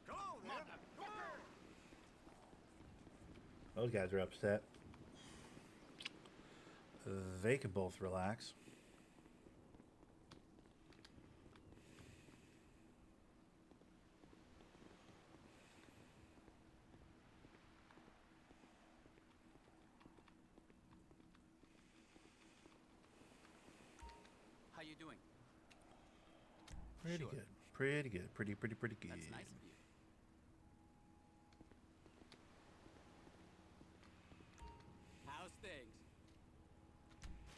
Go then. Those guys are upset. They can both relax. How you doing? Pretty Sure. good. Pretty good. Pretty good. That's nice of you. How's things?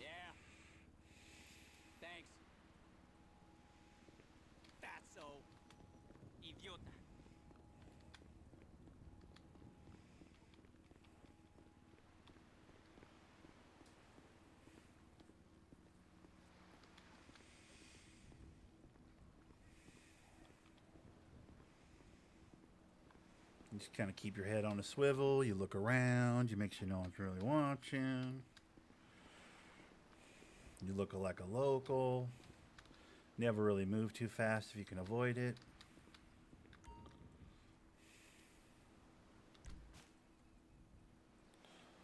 Yeah. Thanks. Fatso. Idiota. You just kind of keep your head on a swivel. You look around. You make sure no one's really watching. You look like a local. Never really move too fast if you can avoid it.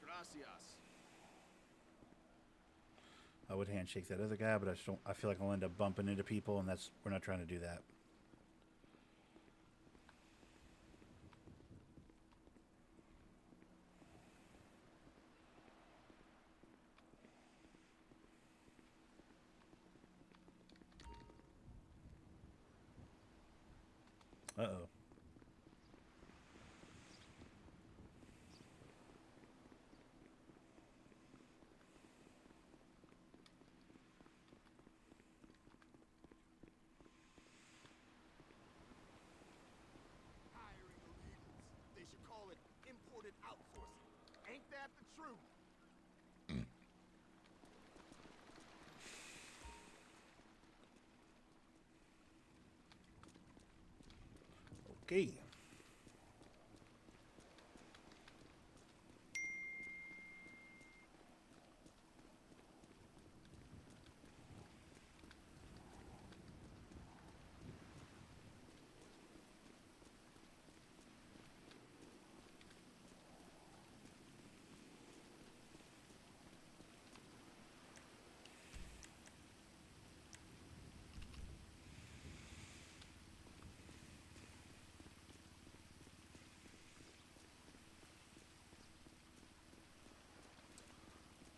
Gracias. I would handshake that other guy, but I just don't. I feel like I'll end up bumping into people, and we're not trying to do that. Uh-oh. Hiring illegals. They should call it imported outsourcing. Ain't that the truth? Okay.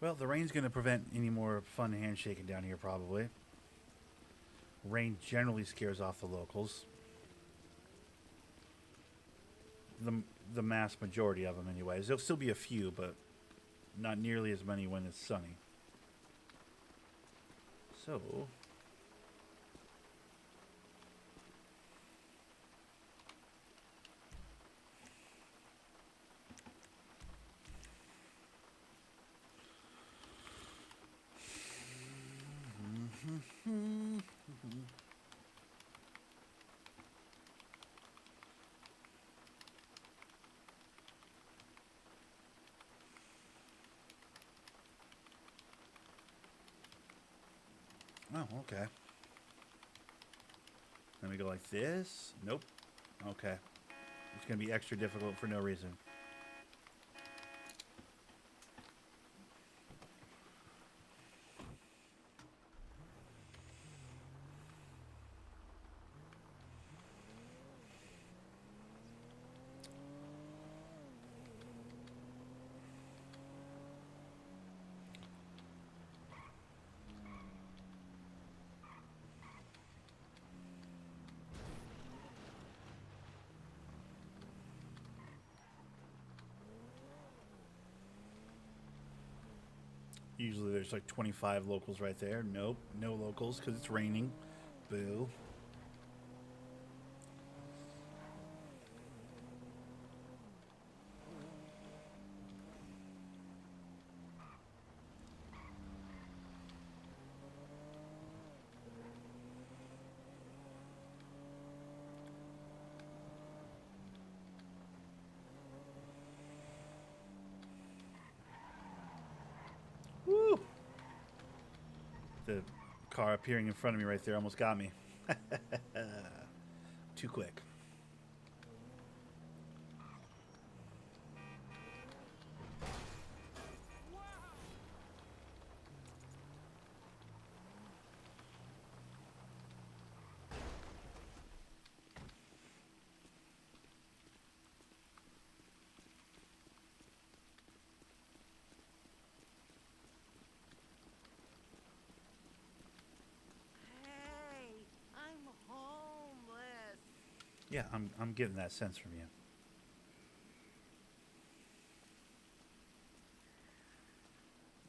Well, the rain's going to prevent any more fun handshaking down here, probably. Rain generally scares off the locals. The mass majority of them, anyways. There'll still be a few, but not nearly as many when it's sunny. So... Oh, okay. Let me go like this. Nope. Okay. It's going to be extra difficult for no reason. Usually there's like 25 locals right there. Nope, no locals because it's raining. Boo. Woo! The car appearing in front of me right there almost got me. Too quick. Hey, I'm homeless. Yeah, I'm getting that sense from you.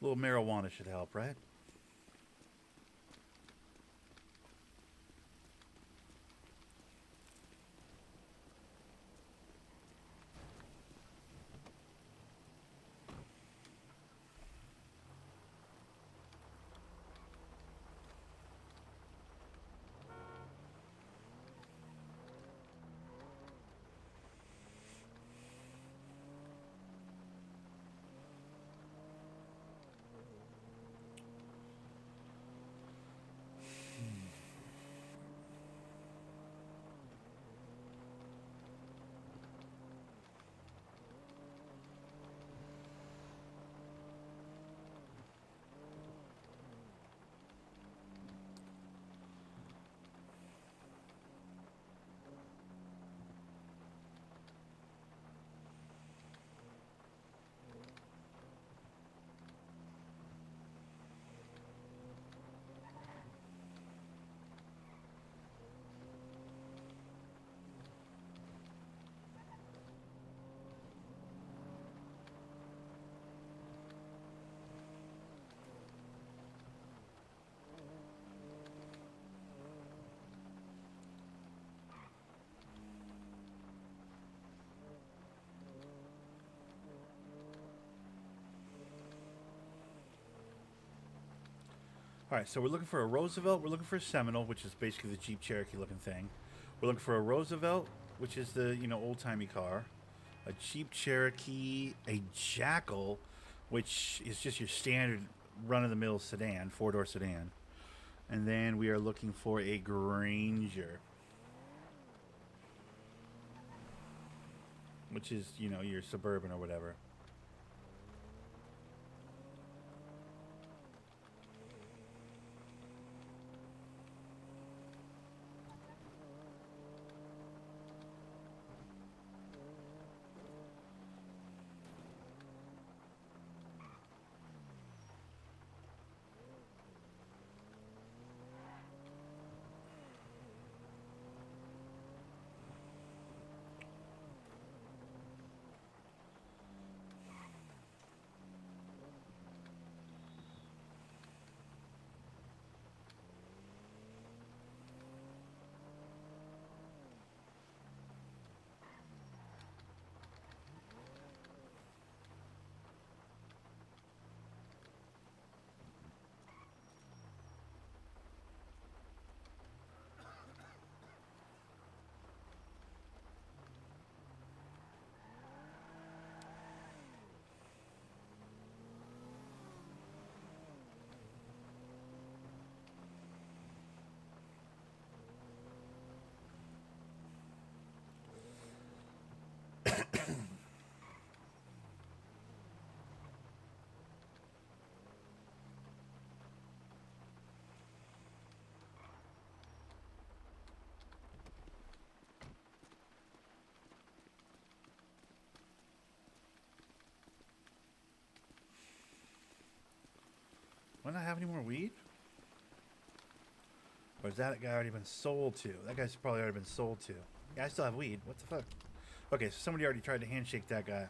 A little marijuana should help, right? All right, so we're looking for a Roosevelt. We're looking for a Seminole, which is basically the Jeep Cherokee looking thing. We're looking for a Roosevelt, which is the old timey car. A Jeep Cherokee, a Jackal, which is just your standard run of the mill sedan, 4-door sedan. And then we are looking for a Granger, which is your Suburban or whatever. Why not have any more weed? Or has that guy already been sold to? That guy's probably already been sold to. Yeah, I still have weed. What the fuck? Okay, so somebody already tried to handshake that guy.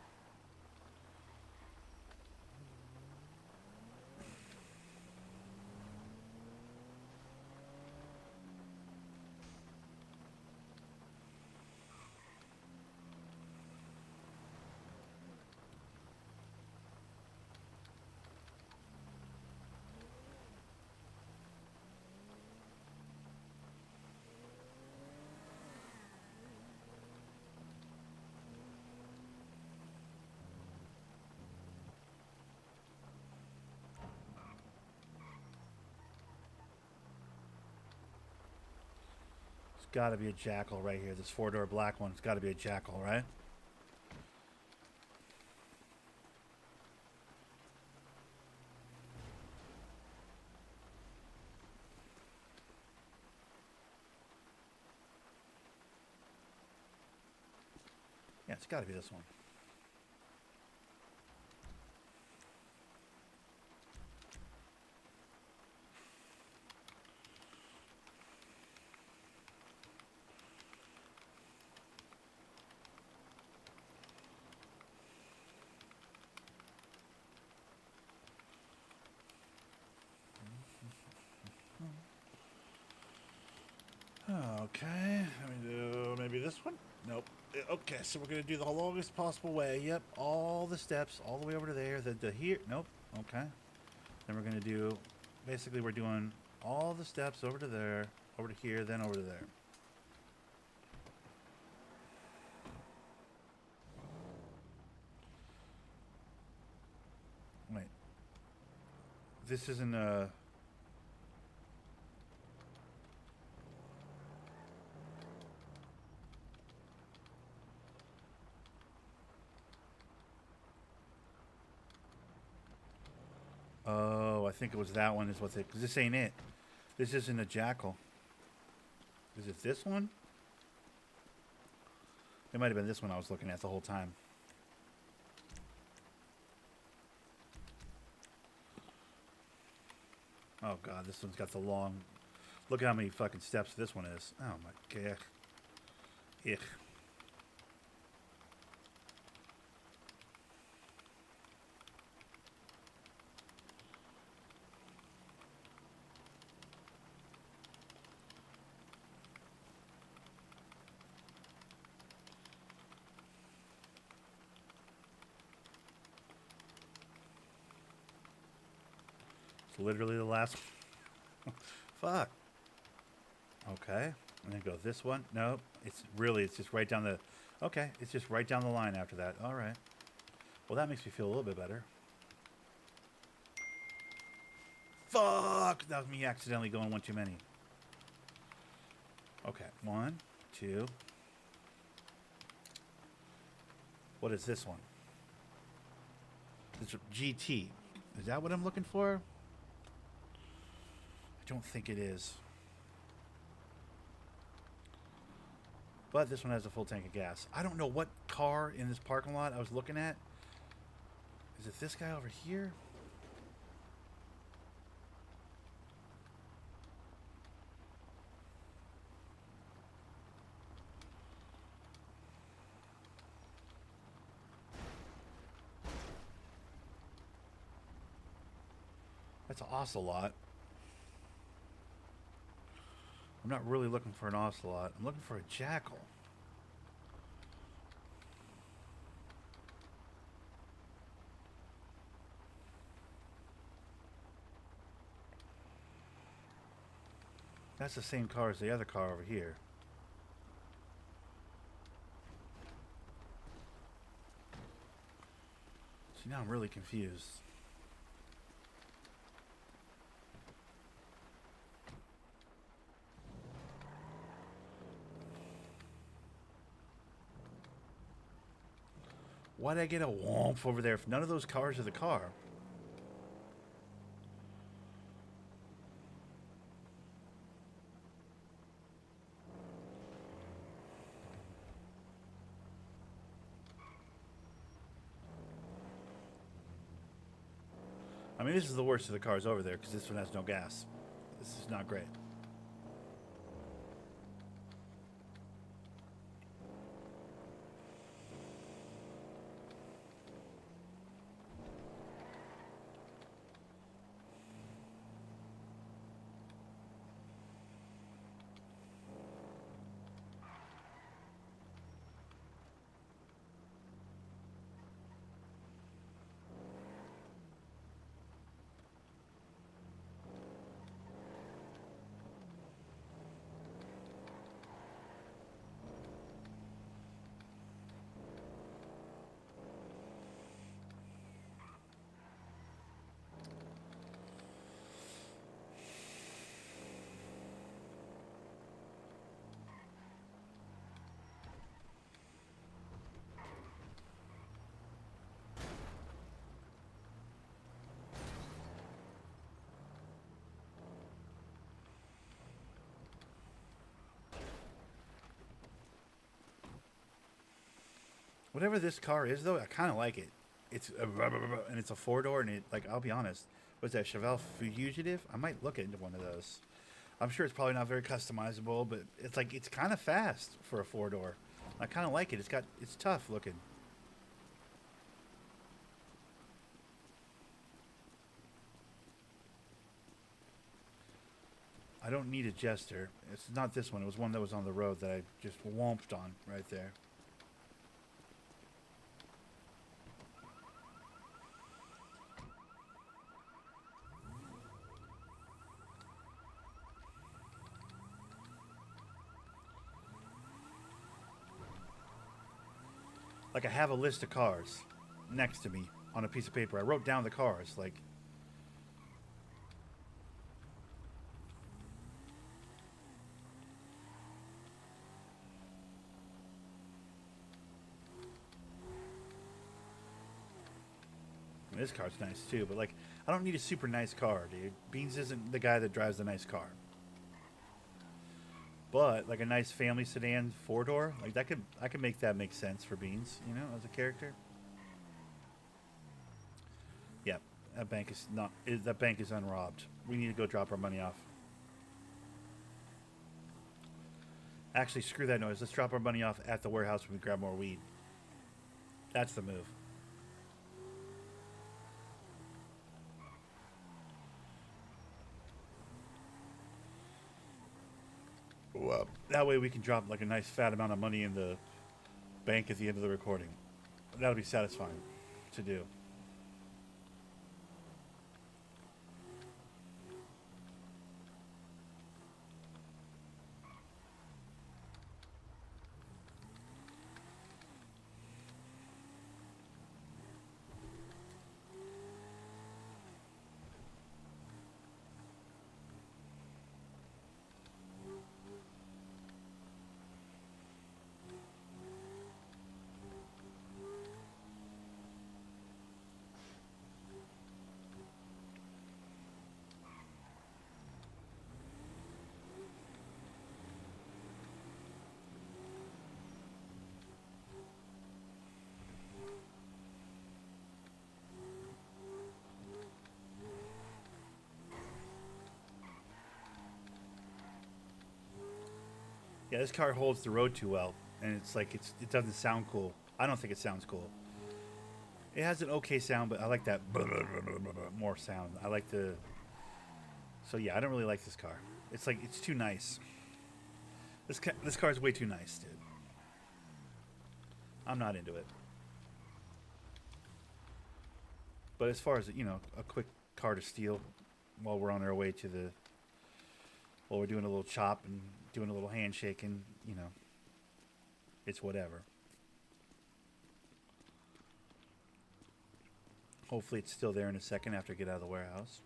got to be a Jackal right here. This four-door black one. It's got to be a Jackal, right? Yeah, it's got to be this one. Okay, let me do maybe this one. Nope. Okay, so we're gonna do the longest possible way. Yep, all the steps, all the way over to there. The here. Nope. Okay. Then we're gonna do. Basically, we're doing all the steps over to there, over to here, then over to there. Wait. This isn't a. Oh, I think it was that one is what they... Because this ain't it. This isn't a Jackal. Is it this one? It might have been this one I was looking at the whole time. Oh, God. This one's got the long... Look at how many fucking steps this one is. Oh, my God. Ugh. Literally the last. Fuck. Okay. And then go this one. Nope. It's just right down the. Okay. It's just right down the line after that. All right. Well, that makes me feel a little bit better. Fuck. That was me accidentally going one too many. Okay. 1, 2. What is this one? It's GT. Is that what I'm looking for? I don't think it is. But this one has a full tank of gas. I don't know what car in this parking lot I was looking at. Is it this guy over here? That's an ocelot. I'm not really looking for an ocelot. I'm looking for a Jackal. That's the same car as the other car over here. See, now I'm really confused. Why did I get a womp over there if none of those cars are the car? I mean, this is the worst of the cars over there because this one has no gas. This is not great. Whatever this car is, though, I kind of like it. It's and it's a 4-door, and it, like, I'll be honest, what's that, Chevelle Fugitive? I might look into one of those. I'm sure it's probably not very customizable, but it's like, it's kind of fast for a 4-door. I kind of like it. It's tough looking. I don't need a Jester. It's not this one. It was one that was on the road that I just whomped on right there. Like, I have a list of cars next to me on a piece of paper. I wrote down the cars, like... This car's nice too, but like, I don't need a super nice car, dude. Beans isn't the guy that drives the nice car. But like a nice family sedan 4-door, like that I could make that make sense for Beans, you know, as a character. Yeah, that bank is unrobbed. We need to go drop our money off. Actually, screw that noise. Let's drop our money off at the warehouse when we grab more weed. That's the move. That way we can drop like a nice fat amount of money in the bank at the end of the recording. That'll be satisfying to do. Yeah, this car holds the road too well, and it's like it doesn't sound cool. I don't think it sounds cool. It has an okay sound, but I like that more sound. I like the. So yeah, I don't really like this car. It's like it's too nice. This car is way too nice, dude. I'm not into it. But as far as, you know, a quick car to steal while we're on our way to the. While we're doing a little chop and doing a little handshake, and you know, it's whatever. Hopefully it's still there in a second after I get out of the warehouse.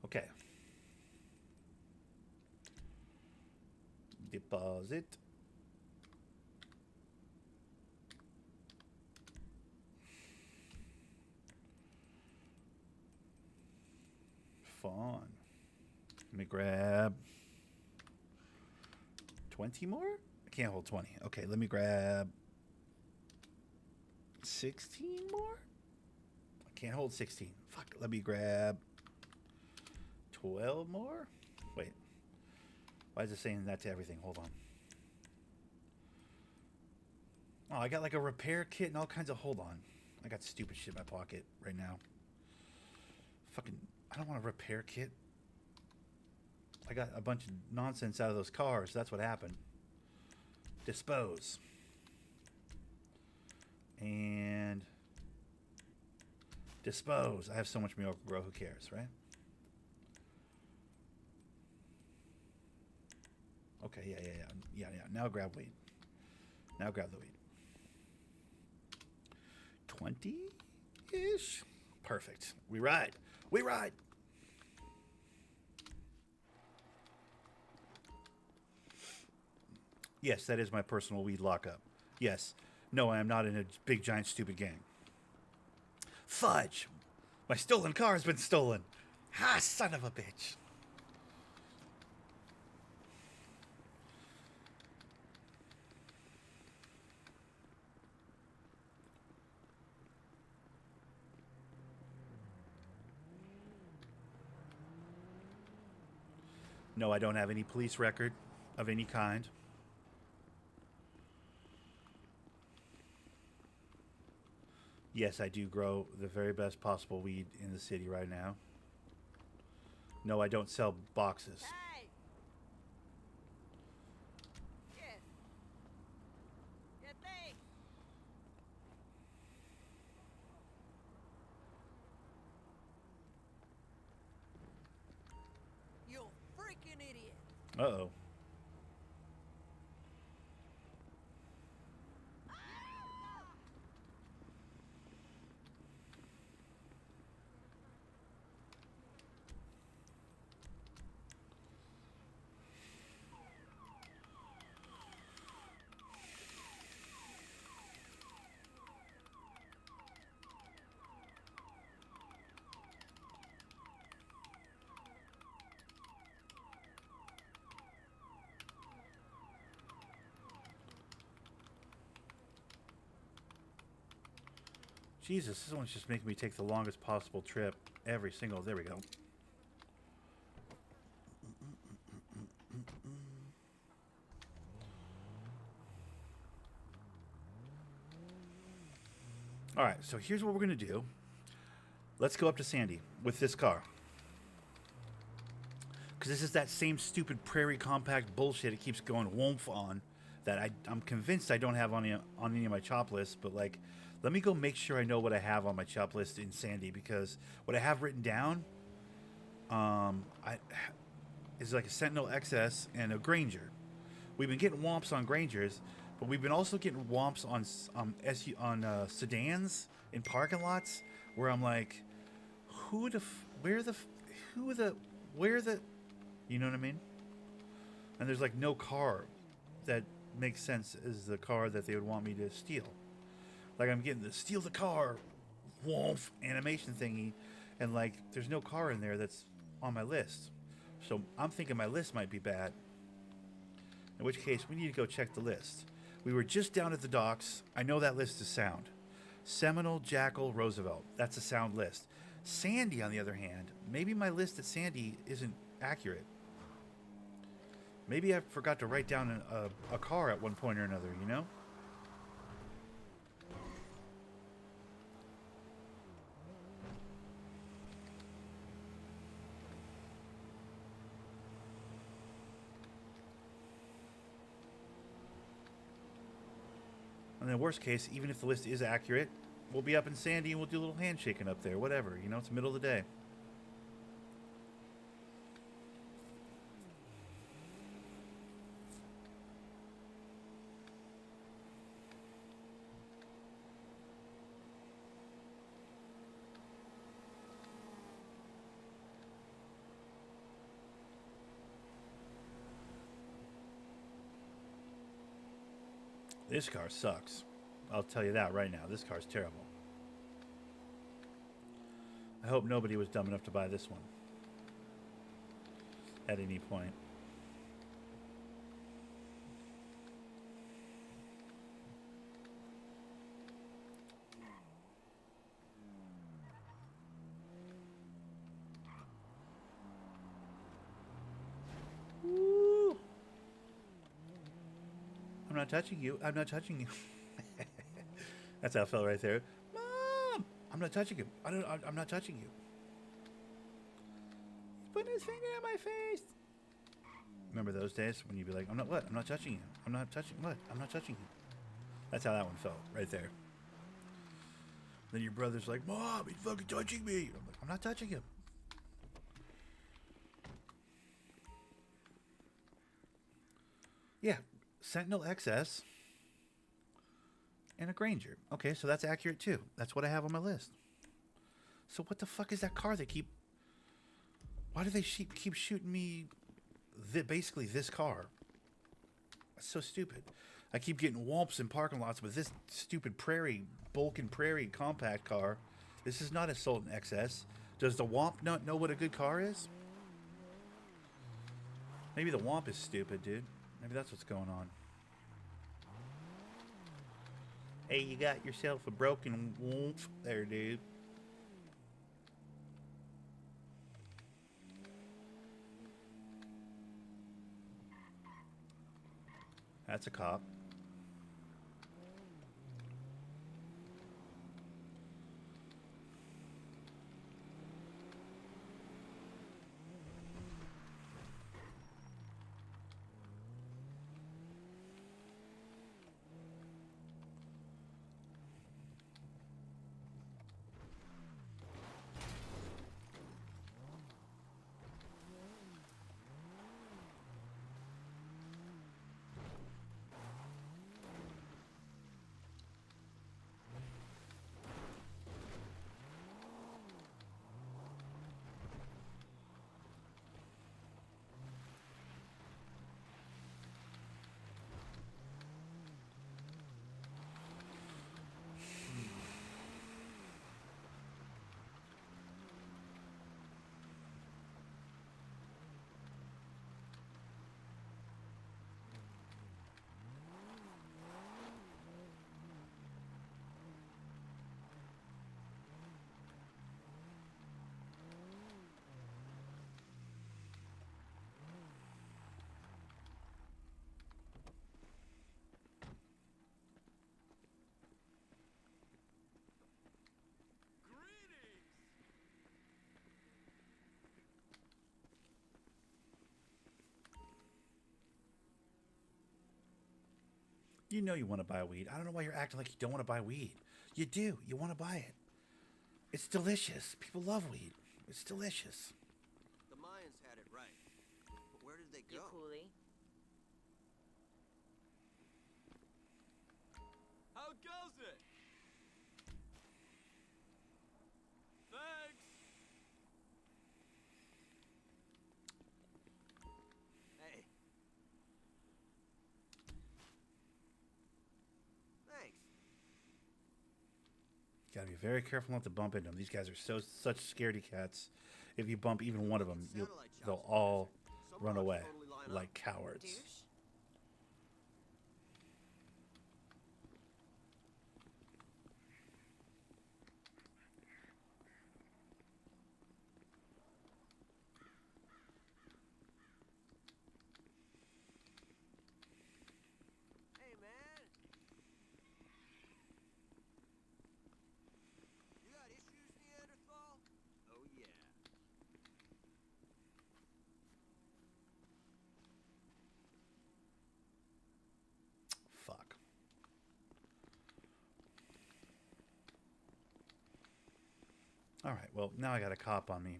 Okay. Deposit. Fun. Let me grab 20 more? I can't hold 20. Okay, let me grab 16 more? I can't hold 16. Fuck, let me grab 12 more? Wait. Why is it saying that to everything? Hold on. Oh, I got like a repair kit and all kinds of... Hold on. I got stupid shit in my pocket right now. Fucking... I don't want a repair kit. I got a bunch of nonsense out of those cars. That's what happened. Dispose. And... dispose. I have so much milk, bro. Who cares, right? Okay, yeah. Now grab weed. Now grab the weed. 20-ish? Perfect. We ride. We ride. Yes, that is my personal weed lockup. Yes. No, I am not in a big, giant, stupid gang. Fudge. My stolen car has been stolen. Ah, son of a bitch. No, I don't have any police record of any kind. Yes, I do grow the very best possible weed in the city right now. No, I don't sell boxes. Hey! Yes. Yeah, thanks. You freaking idiot. Uh-oh. Jesus, this one's just making me take the longest possible trip every single... There we go. All right, so here's what we're going to do. Let's go up to Sandy with this car. Because this is that same stupid prairie compact bullshit it keeps going woomph on that I'm convinced I don't have on any of my chop lists, but like, let me go make sure I know what I have on my chop list in Sandy, because what I have written down is like a Sentinel XS and a Granger. We've been getting womps on Grangers, but we've been also getting womps on sedans in parking lots where I'm like, where the, you know what I mean? And there's like no car that makes sense as the car that they would want me to steal. Like, I'm getting the steal the car woof animation thingy, and like there's no car in there that's on my list. So I'm thinking my list might be bad. In which case, we need to go check the list. We were just down at the docks. I know that list is sound. Seminole, Jackal, Roosevelt. That's a sound list. Sandy, on the other hand, maybe my list at Sandy isn't accurate. Maybe I forgot to write down a car at one point or another, you know? And then worst case, even if the list is accurate, we'll be up in Sandy and we'll do a little handshaking up there, whatever. You know, it's the middle of the day. This car sucks. I'll tell you that right now. This car's terrible. I hope nobody was dumb enough to buy this one at any point. Woo. I'm not touching you. I'm not touching you. That's how it felt right there. Mom! I'm not touching him. I'm not touching you. He's putting his finger on my face. Remember those days when you'd be like, I'm not what? I'm not touching you. I'm not touching what? I'm not touching you. That's how that one felt right there. Then your brother's like, Mom, he's fucking touching me. I'm like, I'm not touching him. Yeah, Sentinel XS and a Granger. Okay, so that's accurate too. That's what I have on my list. So what the fuck is that car they keep... Why do they keep shooting me basically this car? That's so stupid. I keep getting whomps in parking lots with this stupid Vulcan Prairie compact car. This is not a Sultan XS. Does the Womp not know what a good car is? Maybe the Womp is stupid, dude. Maybe that's what's going on. Hey, you got yourself a broken Womp there, dude. That's a cop. You know you want to buy weed. I don't know why you're acting like you don't want to buy weed. You do. You want to buy it. It's delicious. People love weed. It's delicious. The Mayans had it right. But where did they You go? coolie? How goes it? Thanks. Hey. Thanks. You gotta be very careful not to bump into them. These guys are such scaredy cats. If you bump even one of them, they'll all run away like cowards. Douche. Hey, man. You got issues, Neanderthal? Oh, yeah. Fuck. All right. Well, now I got a cop on me,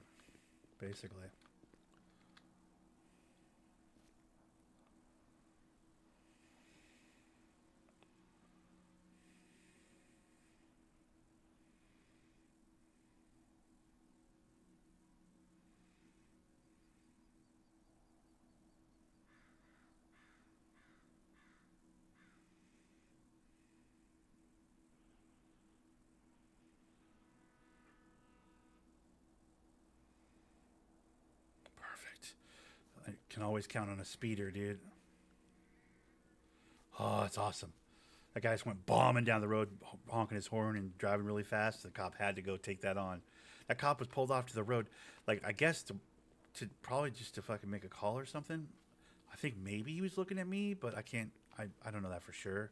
basically. Perfect. I can always count on a speeder, dude. Oh, it's awesome. That guy just went bombing down the road, honking his horn and driving really fast. The cop had to go take that on. That cop was pulled off to the road, like I guess to probably just to fucking make a call or something. I think maybe he was looking at me, but I can't. I don't know that for sure.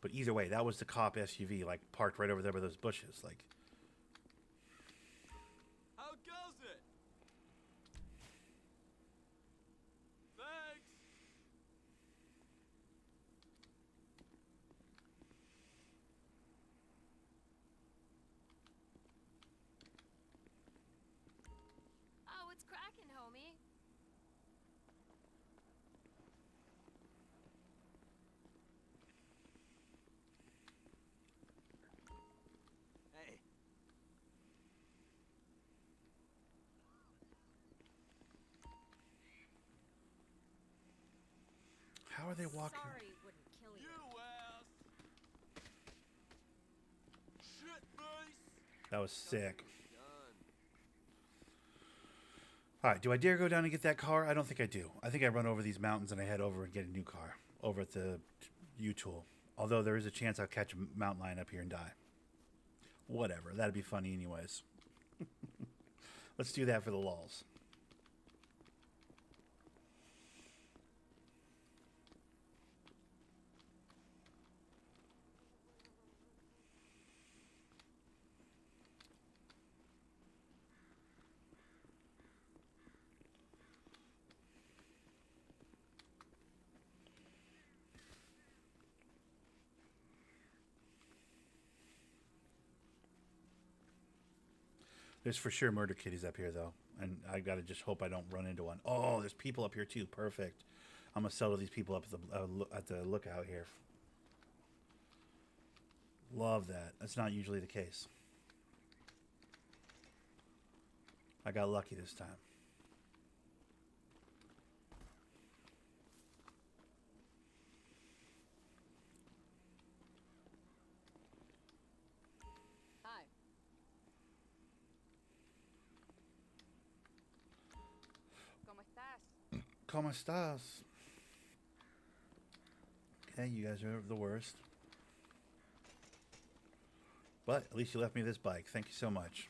But either way, that was the cop SUV, like parked right over there by those bushes. Like, How goes it? Thanks. Oh, what's cracking, homie? Hey. how are they walking? Sorry, wouldn't kill you. You ass. Shit face. That was sick. Done. All right, do I dare go down and get that car? I don't think I do. I think I run over these mountains and I head over and get a new car over at the U-Tool. Although there is a chance I'll catch a mountain lion up here and die. Whatever, that'd be funny anyways. Let's do that for the lulz. There's for sure murder kitties up here, though. And I gotta just hope I don't run into one. Oh, there's people up here, too. Perfect. I'm gonna settle these people up at the lookout here. Love that. That's not usually the case. I got lucky this time. Hi. ¿Cómo estás? ¿Cómo estás? Okay, you guys are the worst. But at least you left me this bike. Thank you so much.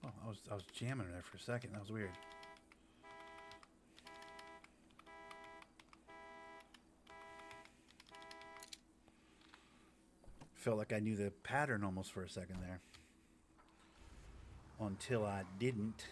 Oh, I was jamming there for a second. That was weird. Felt like I knew the pattern almost for a second there. Until I didn't.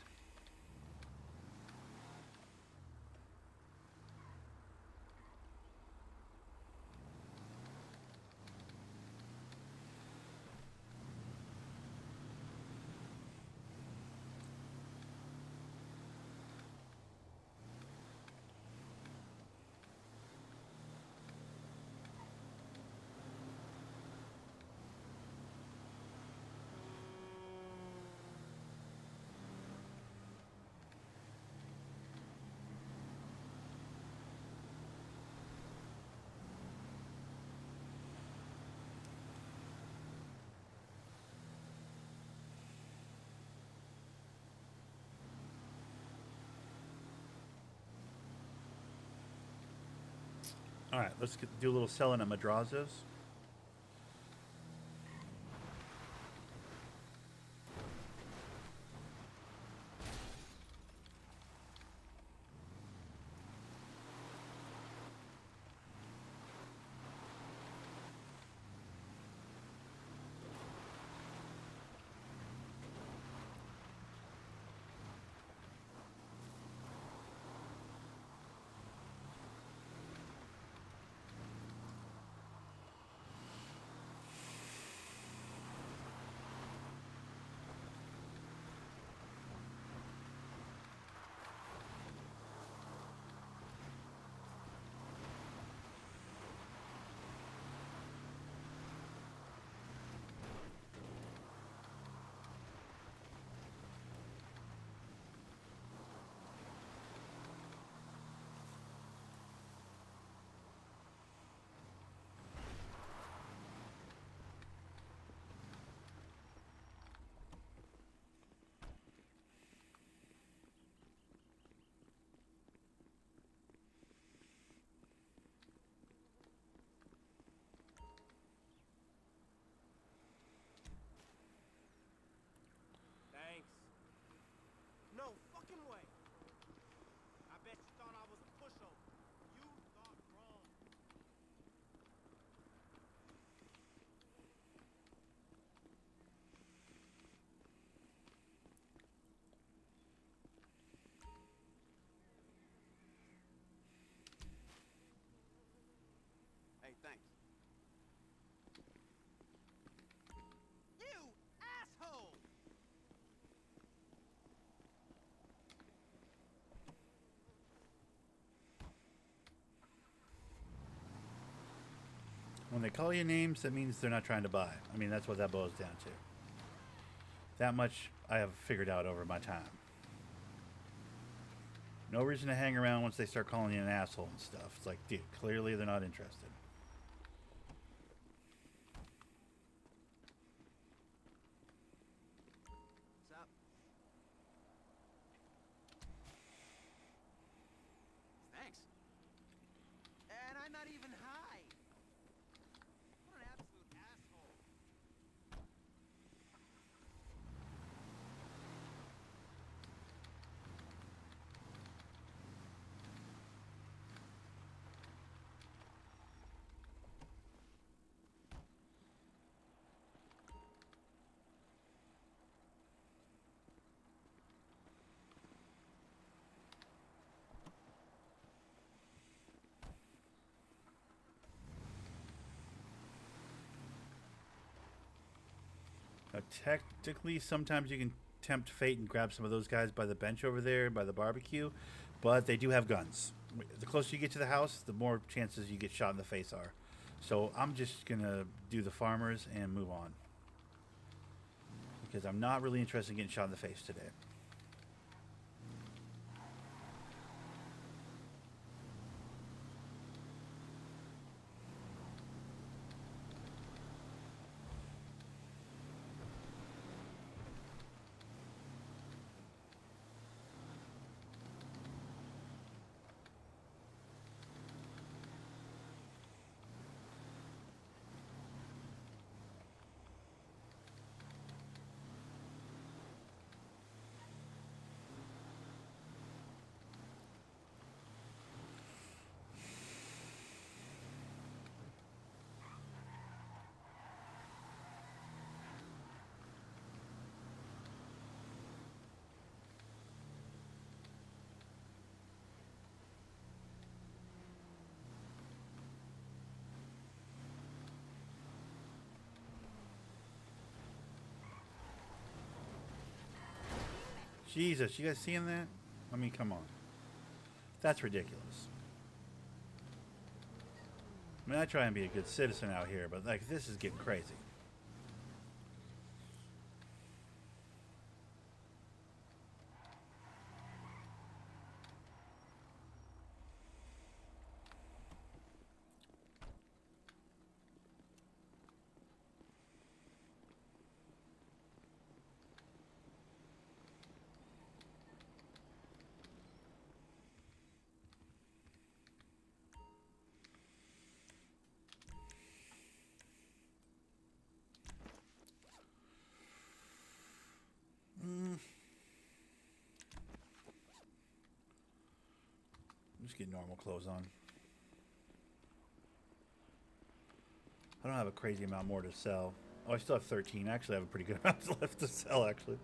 All right, let's do a little selling at Madrazo's. Thanks. No fucking way. I bet you thought I was a pushover. You thought wrong. Hey, thanks. You asshole! When they call you names, that means they're not trying to buy. I mean, that's what that boils down to. That much I have figured out over my time. No reason to hang around once they start calling you an asshole and stuff. It's like, dude, clearly they're not interested. What's up? Thanks. And I'm not even high. What an absolute asshole. Now, technically, sometimes you can tempt fate and grab some of those guys by the bench over there, by the barbecue, but they do have guns. The closer you get to the house, the more chances you get shot in the face are. So I'm just going to do the farmers and move on. Because I'm not really interested in getting shot in the face today. Jesus, you guys seeing that? I mean, come on. That's ridiculous. I mean, I try and be a good citizen out here, but like this is getting crazy. Just get normal clothes on. I don't have a crazy amount more to sell. Oh, I still have 13. Actually, I have a pretty good amount left to sell, actually.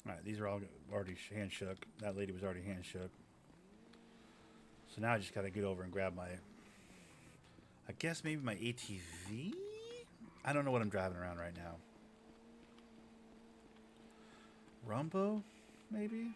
All right, these are all already hand shook. That lady was already hand shook. So now I just got to get over and grab my, I guess maybe my ATV? I don't know what I'm driving around right now. Rumbo, maybe?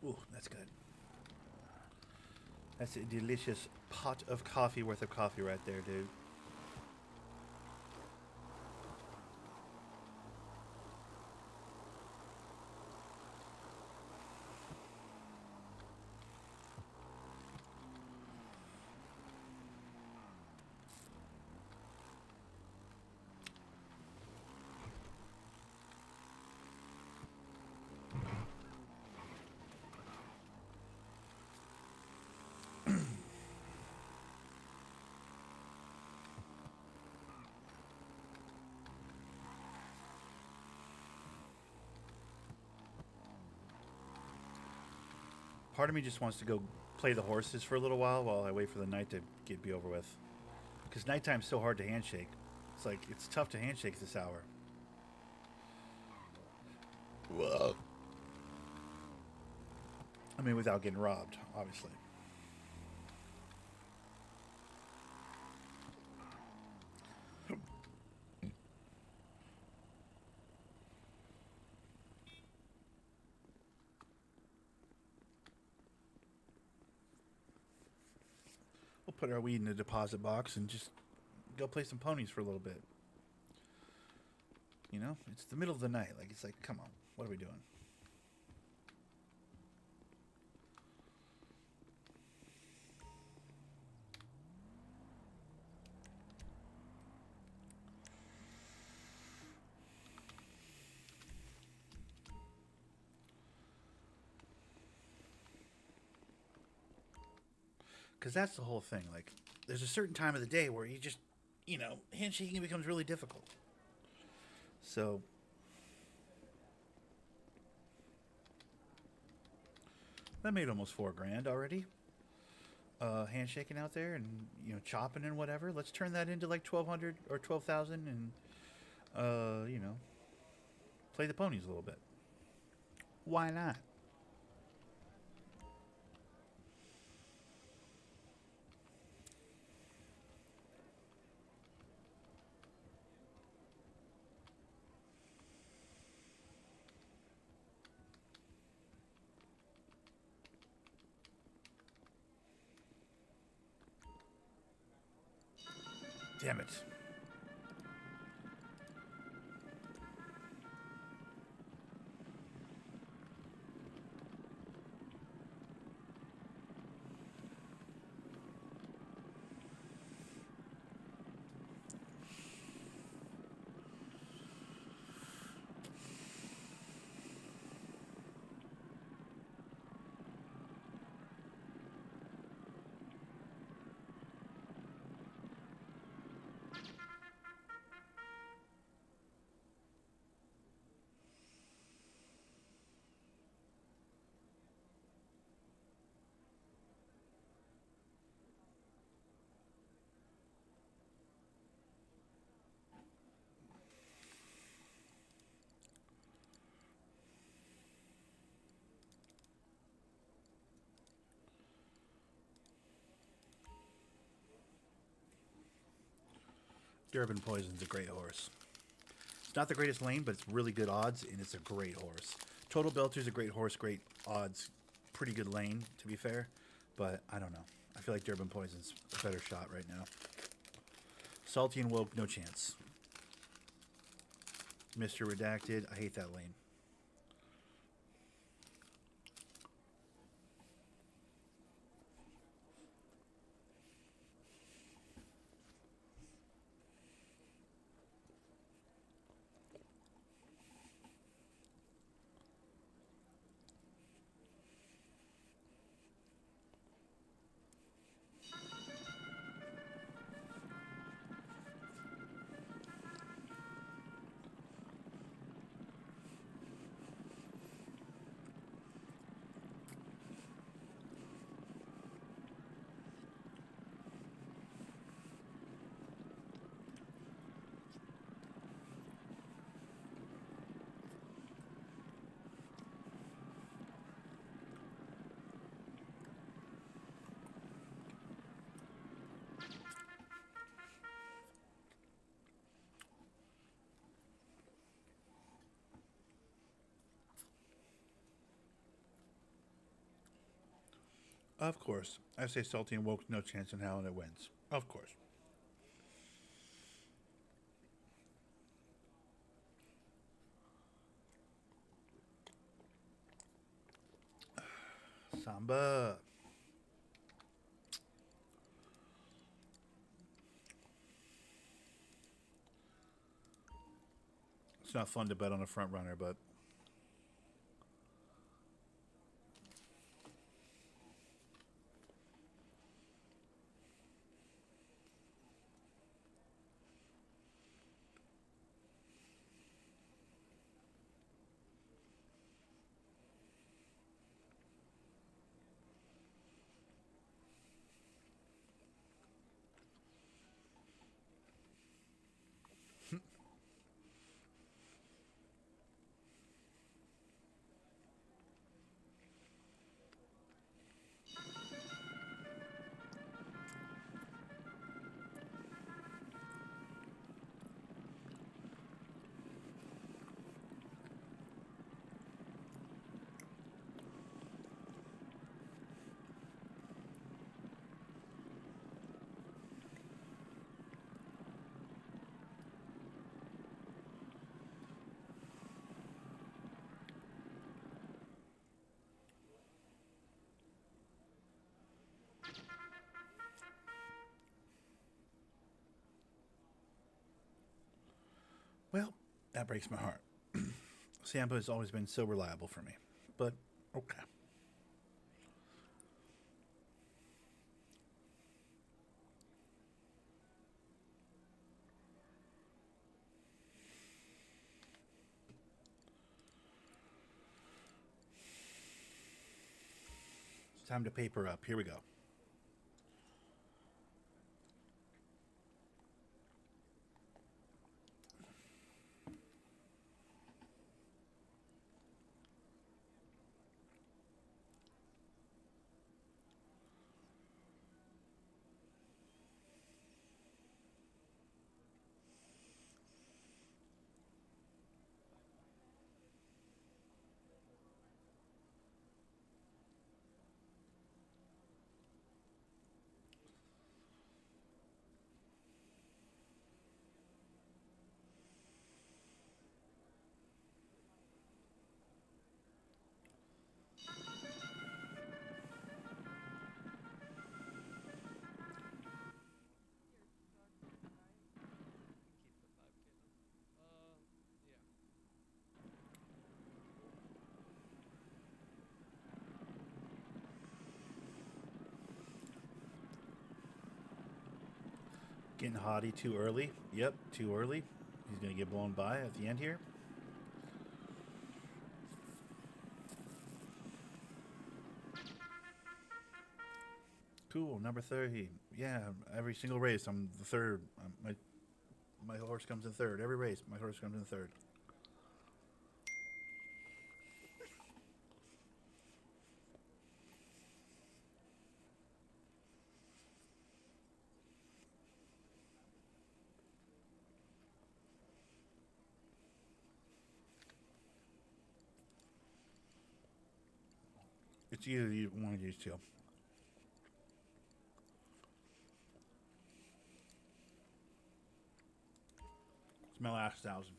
Ooh, that's good. That's a delicious pot of coffee worth of coffee right there, dude. Part of me just wants to go play the horses for a little while I wait for the night to be over with. Because nighttime's so hard to handshake. It's like, it's tough to handshake this hour. Whoa. I mean, without getting robbed, obviously. We'll put our weed in the deposit box and just go play some ponies for a little bit. You know, it's the middle of the night. Like, it's like, come on, what are we doing? Because that's the whole thing. Like, there's a certain time of the day where you just, you know, handshaking becomes really difficult. So, that made almost $4,000 already. Handshaking out there and, you know, chopping and whatever. Let's turn that into like 1,200 or 12,000 and, you know, play the ponies a little bit. Why not? Damn it. Durban Poison's a great horse. It's not the greatest lane, but it's really good odds, and it's a great horse. Total Belter's a great horse, great odds, pretty good lane, to be fair. But I don't know. I feel like Durban Poison's a better shot right now. Salty and Woke, no chance. Mr. Redacted, I hate that lane. Of course. I say Salty and Woke, no chance in hell, and it wins. Of course. Samba. It's not fun to bet on a front runner, but well, that breaks my heart. Sampa has always been so reliable for me, but okay. It's time to paper up. Here we go. Getting haughty too early. Yep, too early. He's going to get blown by at the end here. Cool, number 30. Yeah, every single race, I'm the third. My horse comes in third. Every race, my horse comes in third. It's either one of these two. It's my last 1,000.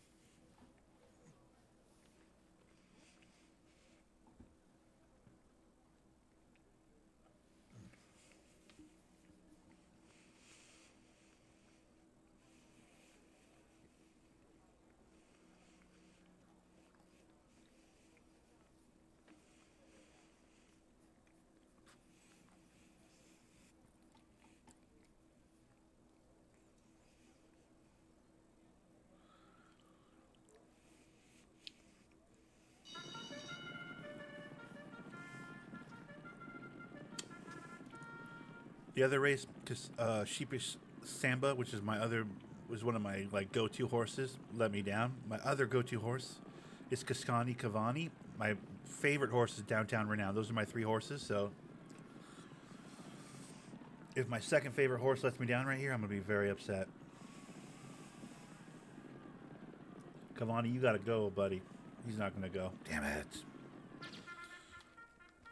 The other race, Sheepish Samba, which is was one of my like go-to horses, let me down. My other go-to horse is Kaskani Cavani. My favorite horse is Downtown Renown. Those are my 3 horses. So if my second favorite horse lets me down right here, I'm gonna be very upset. Cavani, you gotta go, buddy. He's not gonna go. Damn it.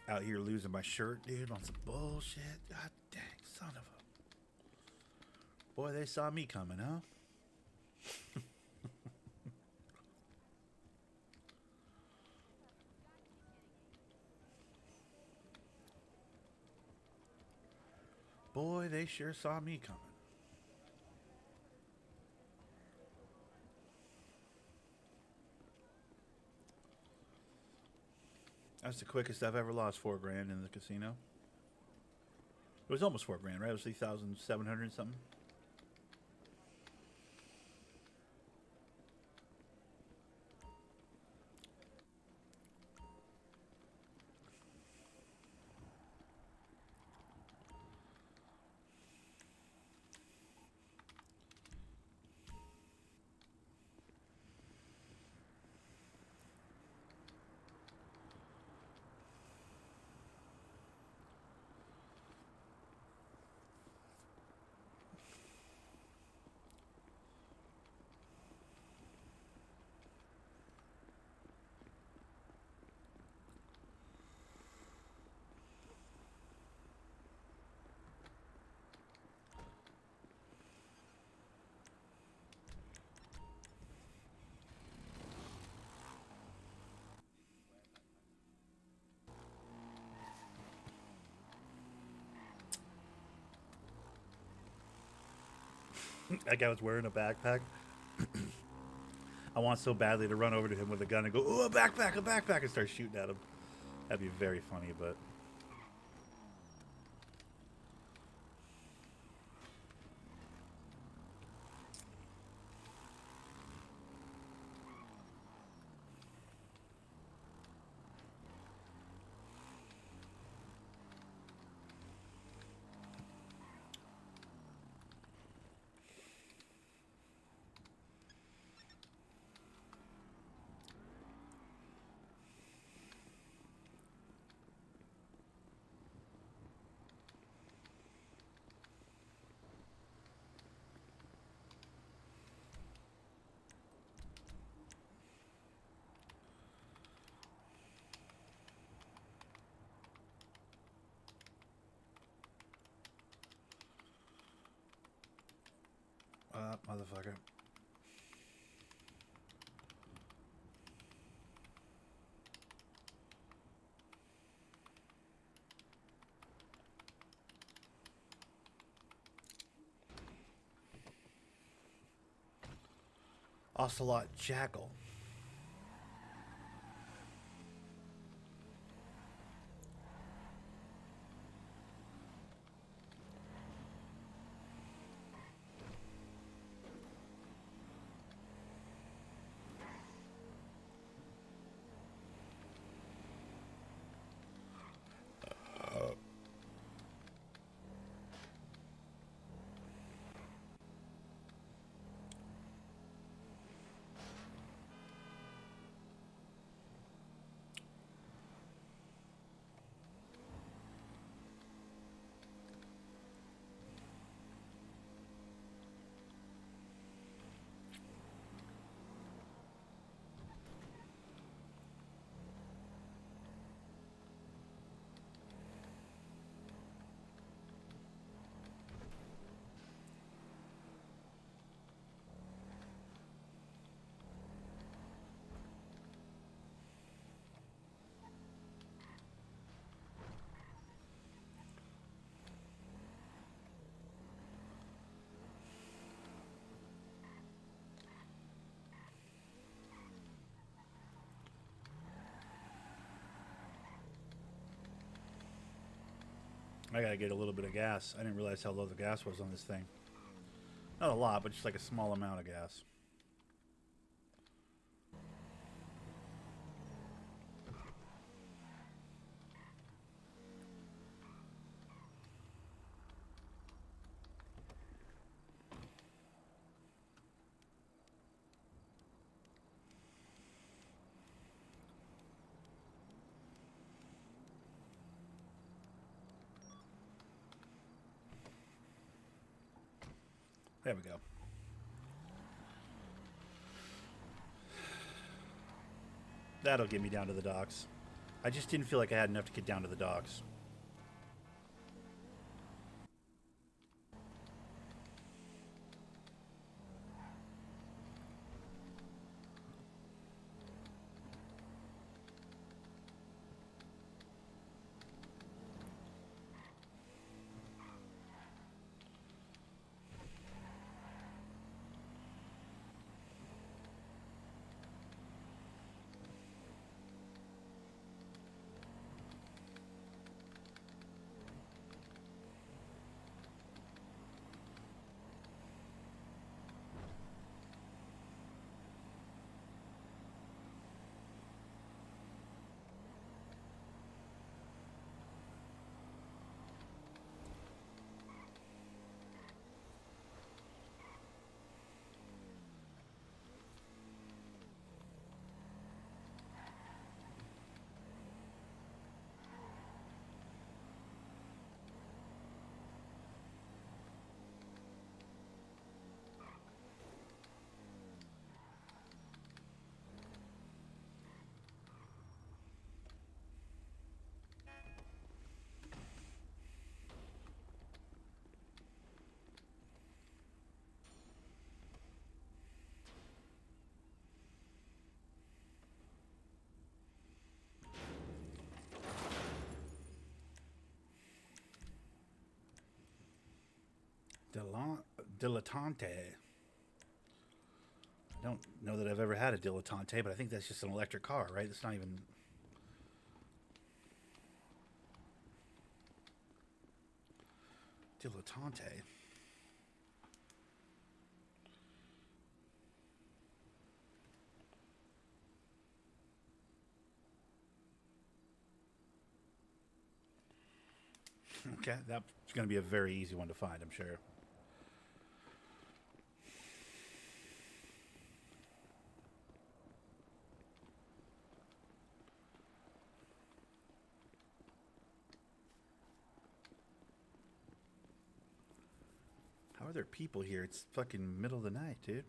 Out here losing my shirt, dude, on some bullshit. God dang, son of a... Boy, they saw me coming, huh? Boy, they sure saw me coming. That's the quickest I've ever lost $4,000 in the casino. It was almost $4,000, right? It was 3,700 something. That guy was wearing a backpack. I want so badly to run over to him with a gun and go, "Oh, a backpack," and start shooting at him. That'd be very funny, but... motherfucker. Ocelot Jackal. I gotta get a little bit of gas. I didn't realize how low the gas was on this thing. Not a lot, but just like a small amount of gas. There we go. That'll get me down to the docks. I just didn't feel like I had enough to get down to the docks. Dilettante. I don't know that I've ever had a dilettante, but I think that's just an electric car, right? It's not even... Dilettante. Okay, that's going to be a very easy one to find, I'm sure. How are there people here? It's fucking middle of the night, dude.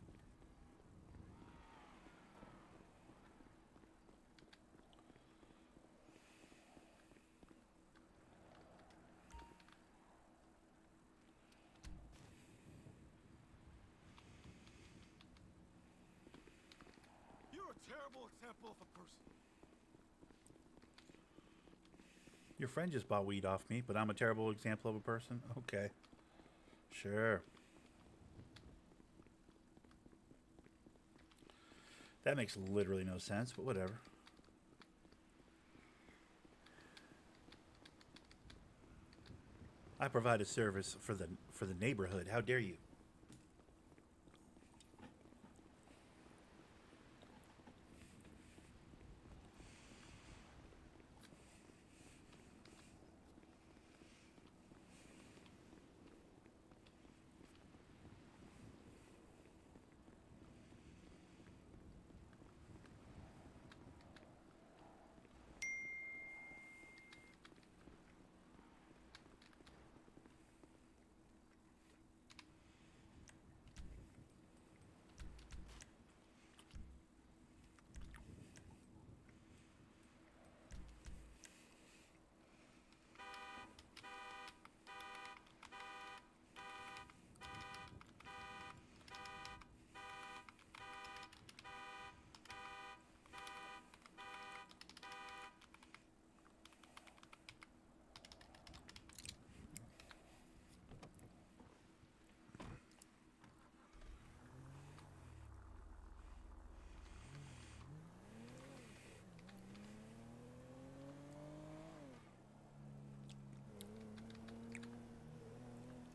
You're a terrible example of a person. Your friend just bought weed off me, but I'm a terrible example of a person? Okay. Sure. That makes literally no sense, but whatever. I provide a service for the neighborhood. How dare you?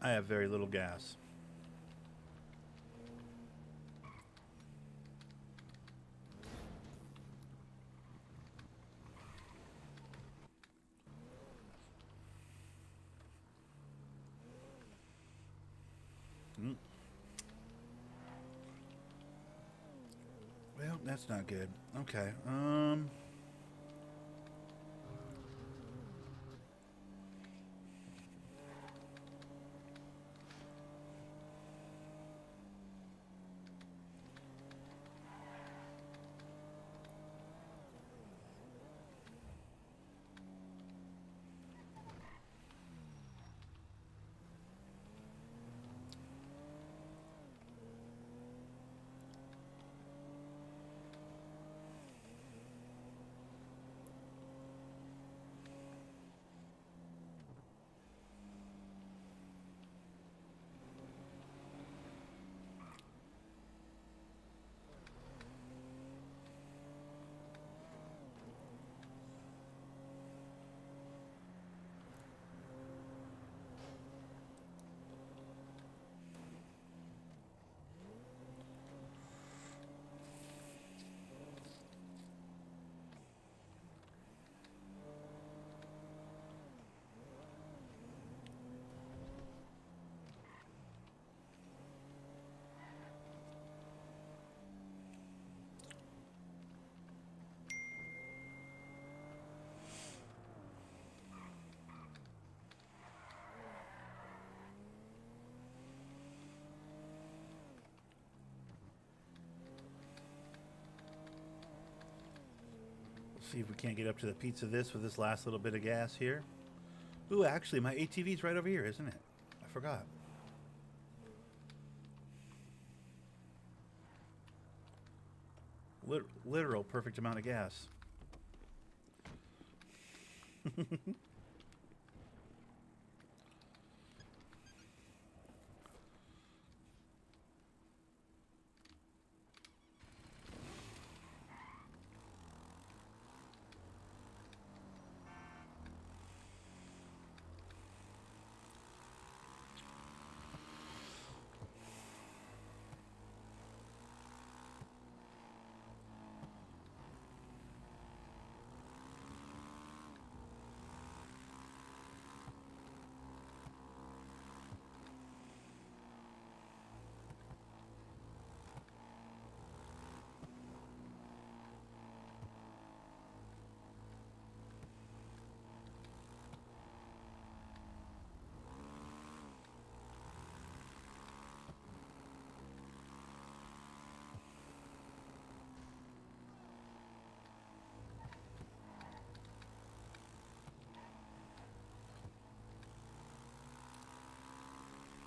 I have very little gas. Mm. Well, that's not good. Okay. See if we can't get up to the pizza this with this last little bit of gas here. Ooh, actually, my ATV's right over here, isn't it? I forgot. Literal perfect amount of gas.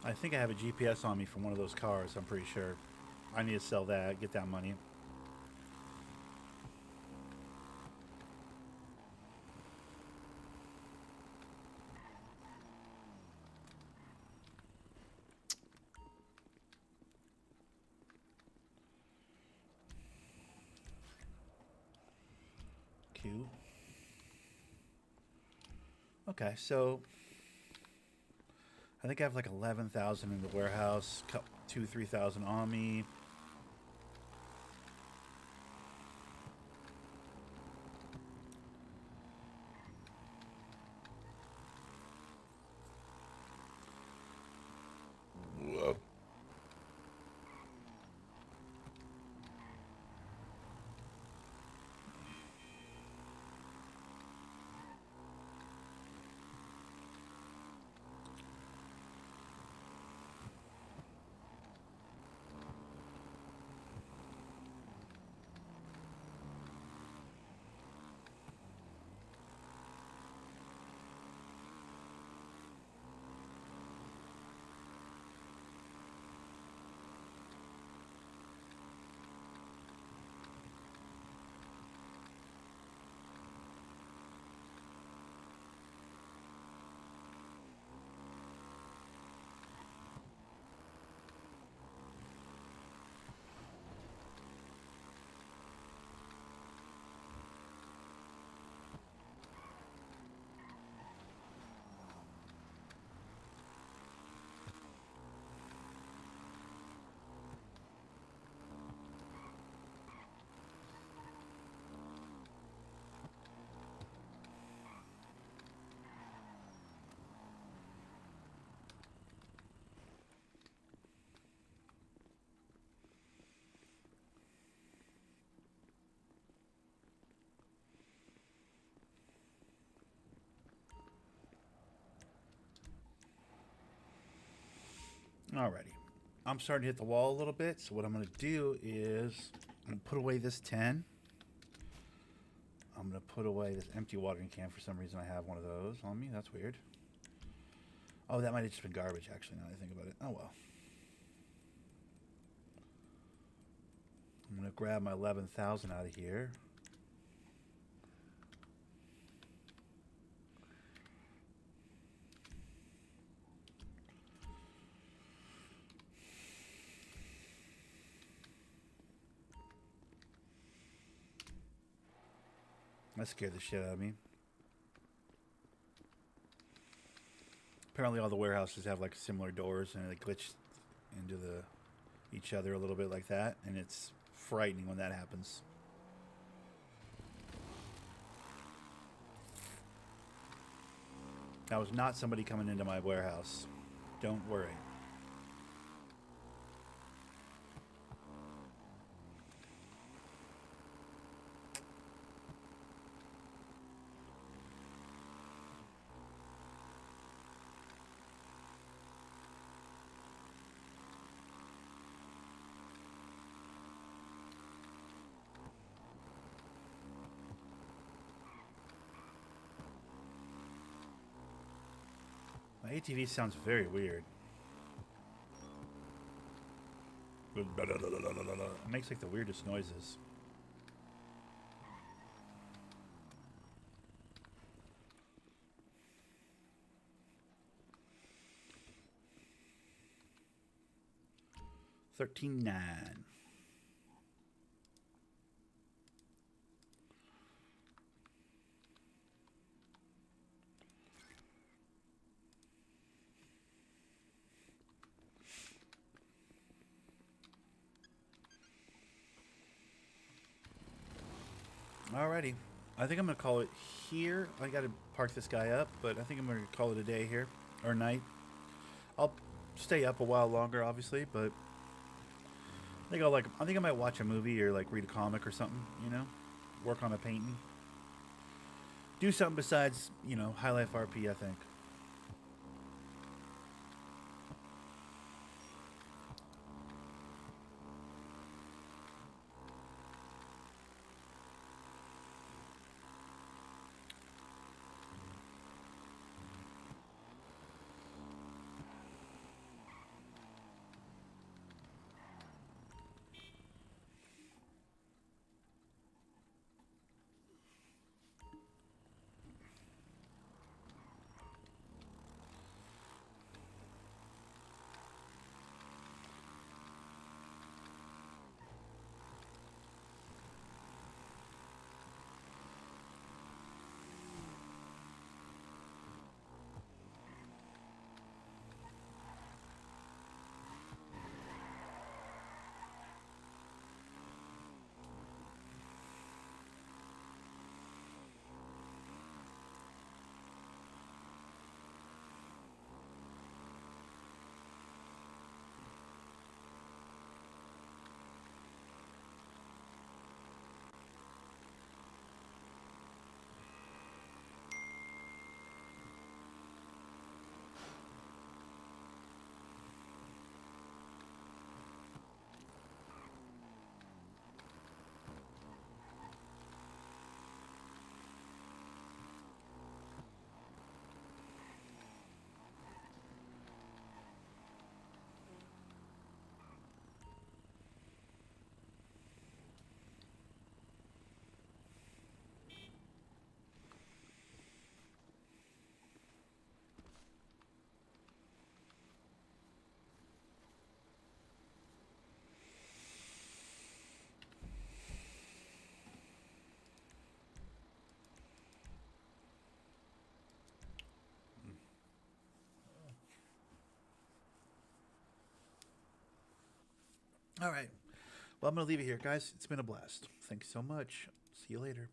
I think I have a GPS on me from one of those cars, I'm pretty sure. I need to sell that, get that money. Cute. Okay, so I think I have like 11,000 in the warehouse, 3,000 on me. Whoa. Alrighty. I'm starting to hit the wall a little bit, so what I'm going to do is I'm going to put away this 10. I'm going to put away this empty watering can. For some reason, I have one of those on me. That's weird. Oh, that might have just been garbage, actually, now that I think about it. Oh, well. I'm going to grab my 11,000 out of here. That scared the shit out of me. Apparently all the warehouses have like similar doors and they glitch into each other a little bit like that, and it's frightening when that happens. That was not somebody coming into my warehouse. Don't worry. My ATV sounds very weird. It makes like the weirdest noises. $13.9. Alrighty. I think I'm going to call it here. I got to park this guy up, but I think I'm going to call it a day here. Or night. I'll stay up a while longer, obviously, but I think I might watch a movie or like read a comic or something, you know? Work on a painting. Do something besides, you know, Highlife RP, I think. All right. Well, I'm going to leave it here, guys. It's been a blast. Thanks so much. See you later.